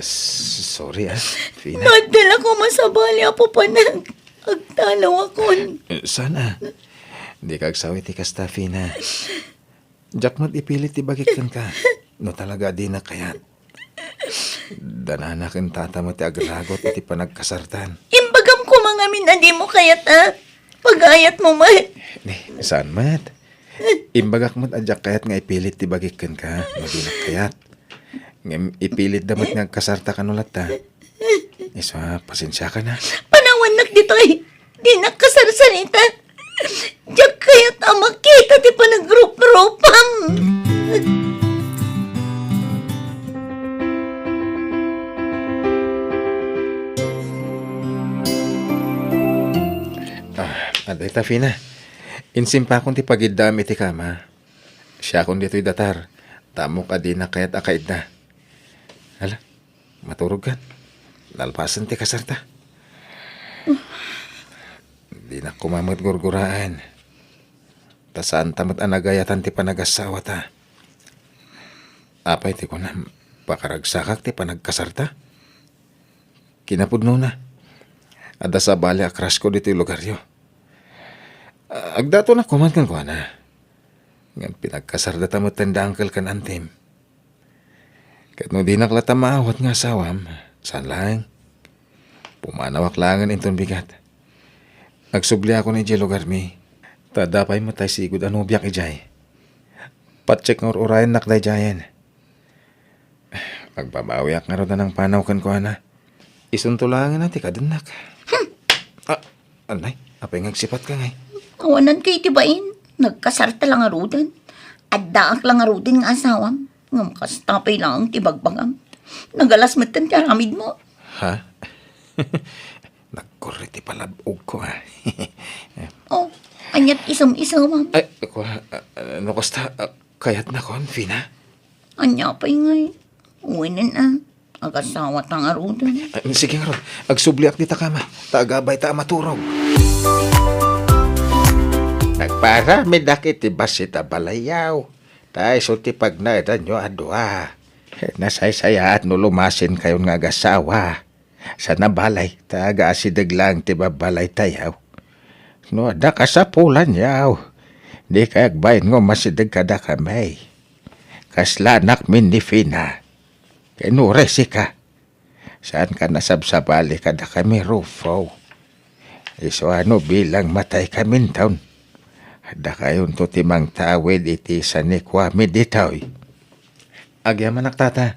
G: Sorry Fina.
C: Nadala ko masabali apo panag. Agtalaw akon.
G: Sana. Di kagsawi ti kasta, Fina. Diyak mo't ipilit ti bagikan ka. No talaga di na kayat. Dananak ang tata mo ti agragot iti panagkasartan.
C: Imbagam ko mga minadi mo kayat Pagayat mo man.
G: Saan mat? Imbagak mo't adyak kayat nga ipilit ti bagikan ka. No di na kayat. Ngem ipilit damot nga kasarta kanulat ta. Isa, pasensya ka na.
C: Panawanak ditoy. Di nakasarsanita. Diyak kayat makita ti panagrup-rupam.
G: Aday ta, Fina. Insimpa kong ti pagidam iti kama. Siya kong dito'y datar. Tamo ka di na kaya't akaid na. Hala, maturog ka. Nalpasan ti kasarta. Di na kumamot gurguraan. Tasaan tamat anagayatan ti panagasawa ta. Apay ti ko na pakaragsakak ti panagkasarta. Kinapudno na. Ada sa bali akras ko dito yung lugaryo. Agdato na kuman kan ko na. Nga pinagkasarda tamat tanda angkel kan antim. Kat no di naklata maawat nga sawam. Saan lang? Pumanawak langan inton bigat. Agsubli ako ni Jay lugar mi. Tadapay mo tayo sigud ano biyak ijay. Patsek ng urayan nakday jayan. Magbabawiak nga rin na ng panaw kan ko, ana. Isuntulangan natin ka din, nak. Anay, apay ngagsipat ka ngay.
C: Awanan kay tibain. Nagkasarta lang arudan. At daak lang arudin nga asawam. Ngam kastapay lang tibagbangam. Nagalas matan karamid mo.
G: Ha? Nagkuriti palabog ko, ha?
C: Oh, anyat isam-isam.
G: Ay, ako, ano kasta, kayat na kon, Fina?
C: Anya pa ngay. Uwinin na. Agasawa tang arudan.
G: Sige nga ron, agsubliak di ta kama. Tagabay ta maturog.
B: Nagparami na kiti basita balayaw. Tay so ti pagnaidan nyo adwa. Nasaysaya at nulumasin kayon nga agasawa. Sa nabalay, taga asidag lang ti babalay tayaw. No, da ka sa pulan yaw. Di kayag bayan ngo masidag kada kamay. Kaslanak min ni Fina. Kenuresi ka. Saan ka nasabsabali kada kami Rufo? Iso ano bilang matay kami taon. Da kayon to timang tawid iti sa ni Kwame ditaw.
G: Agyaman tata.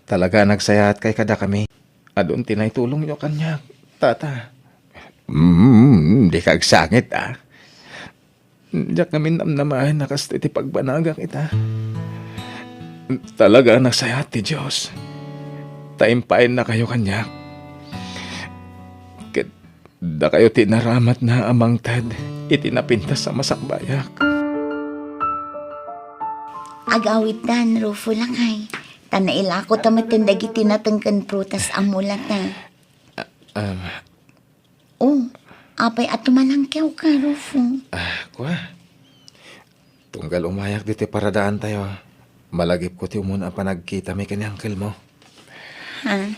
G: Talaga nagsayahat kay kada kami. Adun tinay tulong nyo kanya, tata.
B: Di kag sangit
G: Diyak kami namnamahin nakas iti pagbanaga kita. Talaga nagsayahat ti Diyos. Taimpain na kayo kanya. Da kayo tinaramat na amang tad. Itinapintas sa masakbayak.
C: Agawit dan, Rufo lang ay. Tanaila ko tamatanda giti natengken prutas amulat na. Oh, apay at tumalangkyaw ka, Rufo.
G: Kuha. Tunggal umayak dito paradaan tayo. Malagip ko ti muna pa nagkita may kanyangkal mo.
C: Ha?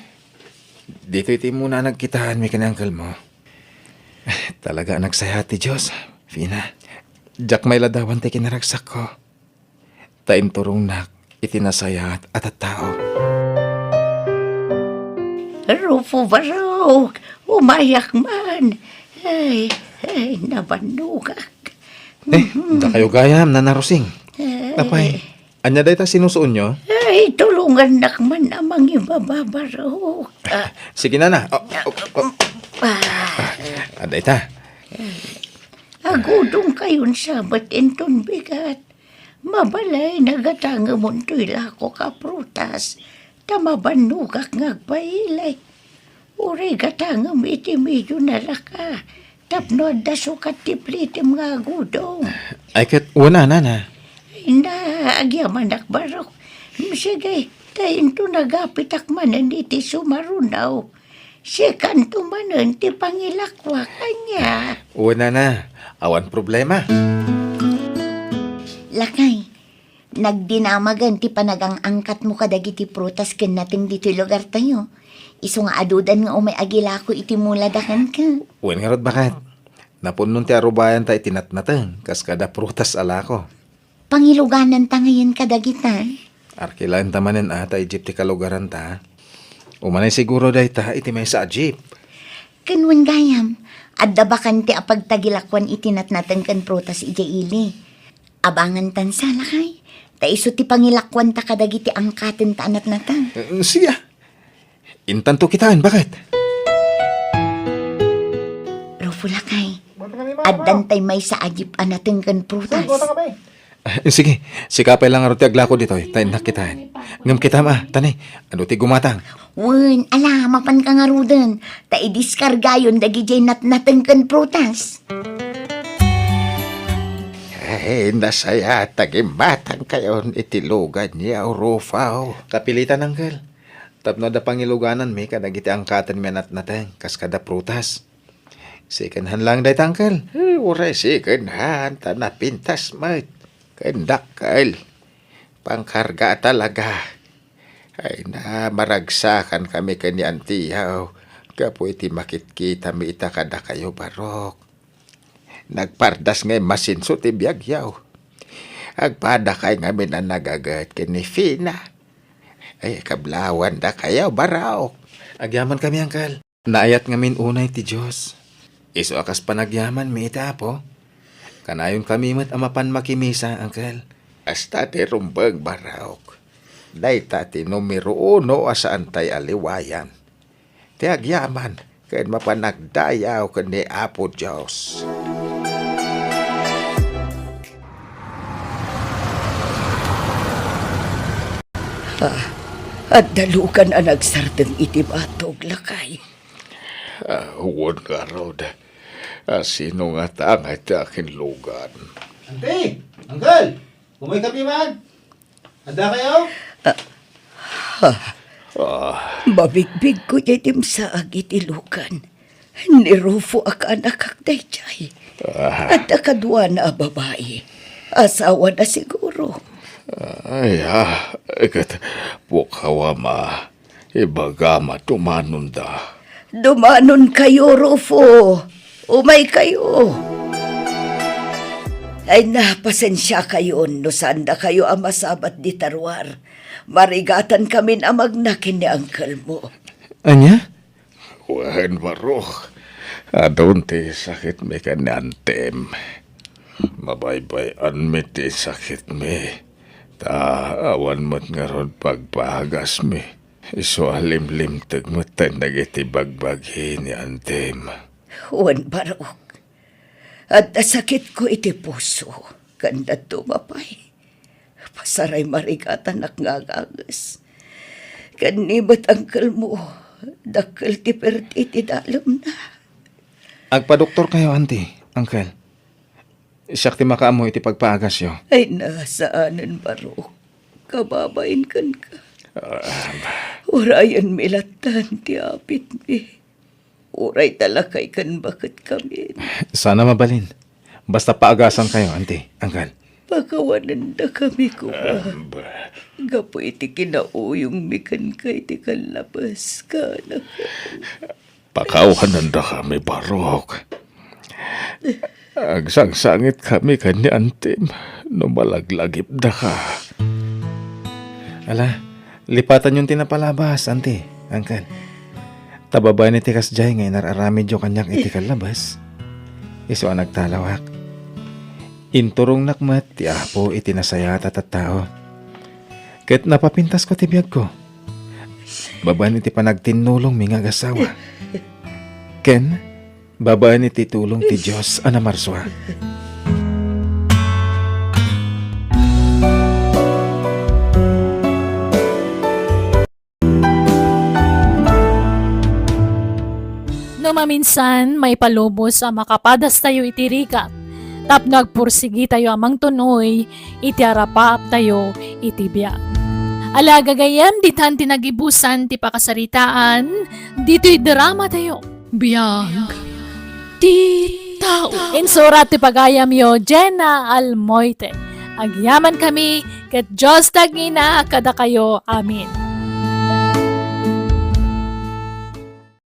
G: Dito iti muna nagkitaan may kanyangkal mo. Talaga nagsaya ti Diyos, Fina. Diyak may ladawan ti kinaragsak ko. Taim turong nak, itinasaya at tao.
C: Rufo Barok, umayak man. Ay, nabandugak.
G: Da kayo gayam na narusing. Apay, anya day ta sinusuon nyo?
C: Ay, tulungan nakman amang ibababarok.
G: Sige na. Aday ta.
C: Agudong kayon sabat enton bigat. Mabalay nagatanga montoy lako ka prutas. Tamabanugak ngagpailay. Uri gatangam iti medyo nalaka. Tapno da sukat tiplitim nga agudong.
G: Ay kat una na.
C: Agyaman nakbarok. Sige, tayo to nagapitak manan iti sumarunaw. Sikan tumanan ti pangilakwa kanya.
G: Una na. Awan problema.
C: Lakay, nagdinamagan ti panagang angkat mo kadagiti prutas ken nating dito lugar tayo. Iso nga adudan nga umay agila ko iti muladakan ka.
G: Uwan nga rod bakat. Napunon ti arubayan ta itinatnatang. Kas kada prutas ala ko.
C: Pangiluganan ta ngayon kadagita.
G: Arkilan tamanen ata Egypt ti kalugaran ta. Umanay siguro day ta iti may sa Egypt.
C: Kanwan gayam, adda bakan ti apagtagilakwan itinatnatang kan prutas iti ili. Abangan tan sa lakay. Ta iso ti pangilakwan ta kadagiti angkaten ta anatnatang.
G: Siya. Intan to kitaan, bakit?
C: Rufo lakay, addan tay may sa ajip anatang kan prutas.
G: Sige, sikapay lang ti aglako dito. Tayo nakitaan. Ngam kita ma, tanay. Ano ti gumatang?
C: Wen, ala, mapan ka nga rudan. Ta idiskargayon dagi jay natnatang kan prutas.
B: Ay, nasaya tagimatang kayon itilugan niya, Rufaw.
G: Kapilitan, Uncle. Tapno da pangiluganan mi kadagiti angkatan mi natnatang kas kada prutas. Sikanhan lang day Uncle.
B: Uray siganhan, tanapintas mat. Kendakal. Pangkarga talaga. Ay na, maragsakan kami kani antiyaw. Kapo iti makitkita mi ita kada kayo barok. Nagpardas ngay masinso ti biyagyaw. Agpada kay ngamin ang nagagat kini Fina. Ay kablawan da kayo baraok.
G: Agyaman kami, Uncle. Naayat ngamin unay ti Diyos. Iso akas panagyaman mi ita po. Kanayon kami mat amapan makimisa, Uncle.
B: Hasta ti rumbag baraok. Day tati numero uno asaan tay aliwayan. Ti agyaman, ken mapanagdayaw ken ni Apo Diyos.
E: At dalukan ang nagsardeng itibatog lakay.
D: Huwag nga Rod. Sino nga tangay ti akin lugan?
G: Ante! Uncle! Kumoy kami man! Handa kayo?
E: Mabigbig ko yatim sa agitilukan. Ni Rufo ak anak kak dayjay. At akadwa na babae. Asawa na siguro.
D: Ay, ikat bukawa ma. Ibagama tumanunda.
E: Dumanon kayo, Rufo. Umay kayo. Ay napasensya kayo no sanda kayo ang masabat di tarwar. Marigatan kami na magnakin ni Uncle mo.
G: Anya?
D: Wahan barok. Adon ti sakit mi kanantem. Mabaybayan mi ti sakit mi. Awan mo't nga ron pagpahagas mi. Iso alimlim tagmutan nagiti bagbaghi ni Antem.
E: Juan Barok. At nasakit ko iti puso. Kanda tumapay. Pasaray marigatan ak ngagagas. Kanibot Uncle mo. Dakil ti perti ti dalam na.
G: Agpa-doktor kayo, Auntie, Uncle. Siyak ti makaamo iti pagpaagas yo.
E: Ay nasaanan Barok. Kababain kan ka. Urayan milatan ti apit mi. Uray talakay kan bakit kami.
G: Sana mabalin. Basta paagasan kayo, Auntie, Uncle.
E: Pakawanan na kami ko ba? Gapo iti kinauyong mikan kay ti kalabas ka na.
D: Pakawanan na kami, Barok. Agsangsangit kami kani Antem. Numalaglagip na ka.
G: Ala, lipatan yung tinapalabas, Auntie, Uncle. Tababa ni tikas jay ngay nararamid yung kanyak iti kalabas. Iso ang nagtalawak. Inturong nakmat ti apo iti nasaya at tao. Kahit napapintas ko ti biyag ko. Babaan iti panagtinulong mingag asawa. Ken, babaan iti tulong ti Diyos anamarswa.
A: No maminsan, may palubos ang makapadas tayo itirikap. Tap nagpursigi tayo amang tunoy, iti arapap tayo itibiyag. Alaga gayam, ditan tinagibusan ti pakasaritaan, dito'y drama tayo. Biyag, ti tao. Insurat ti pagayam yo, Jenna Almoite. Agyaman kami, ket Diyos tagina kada kayo. Amin.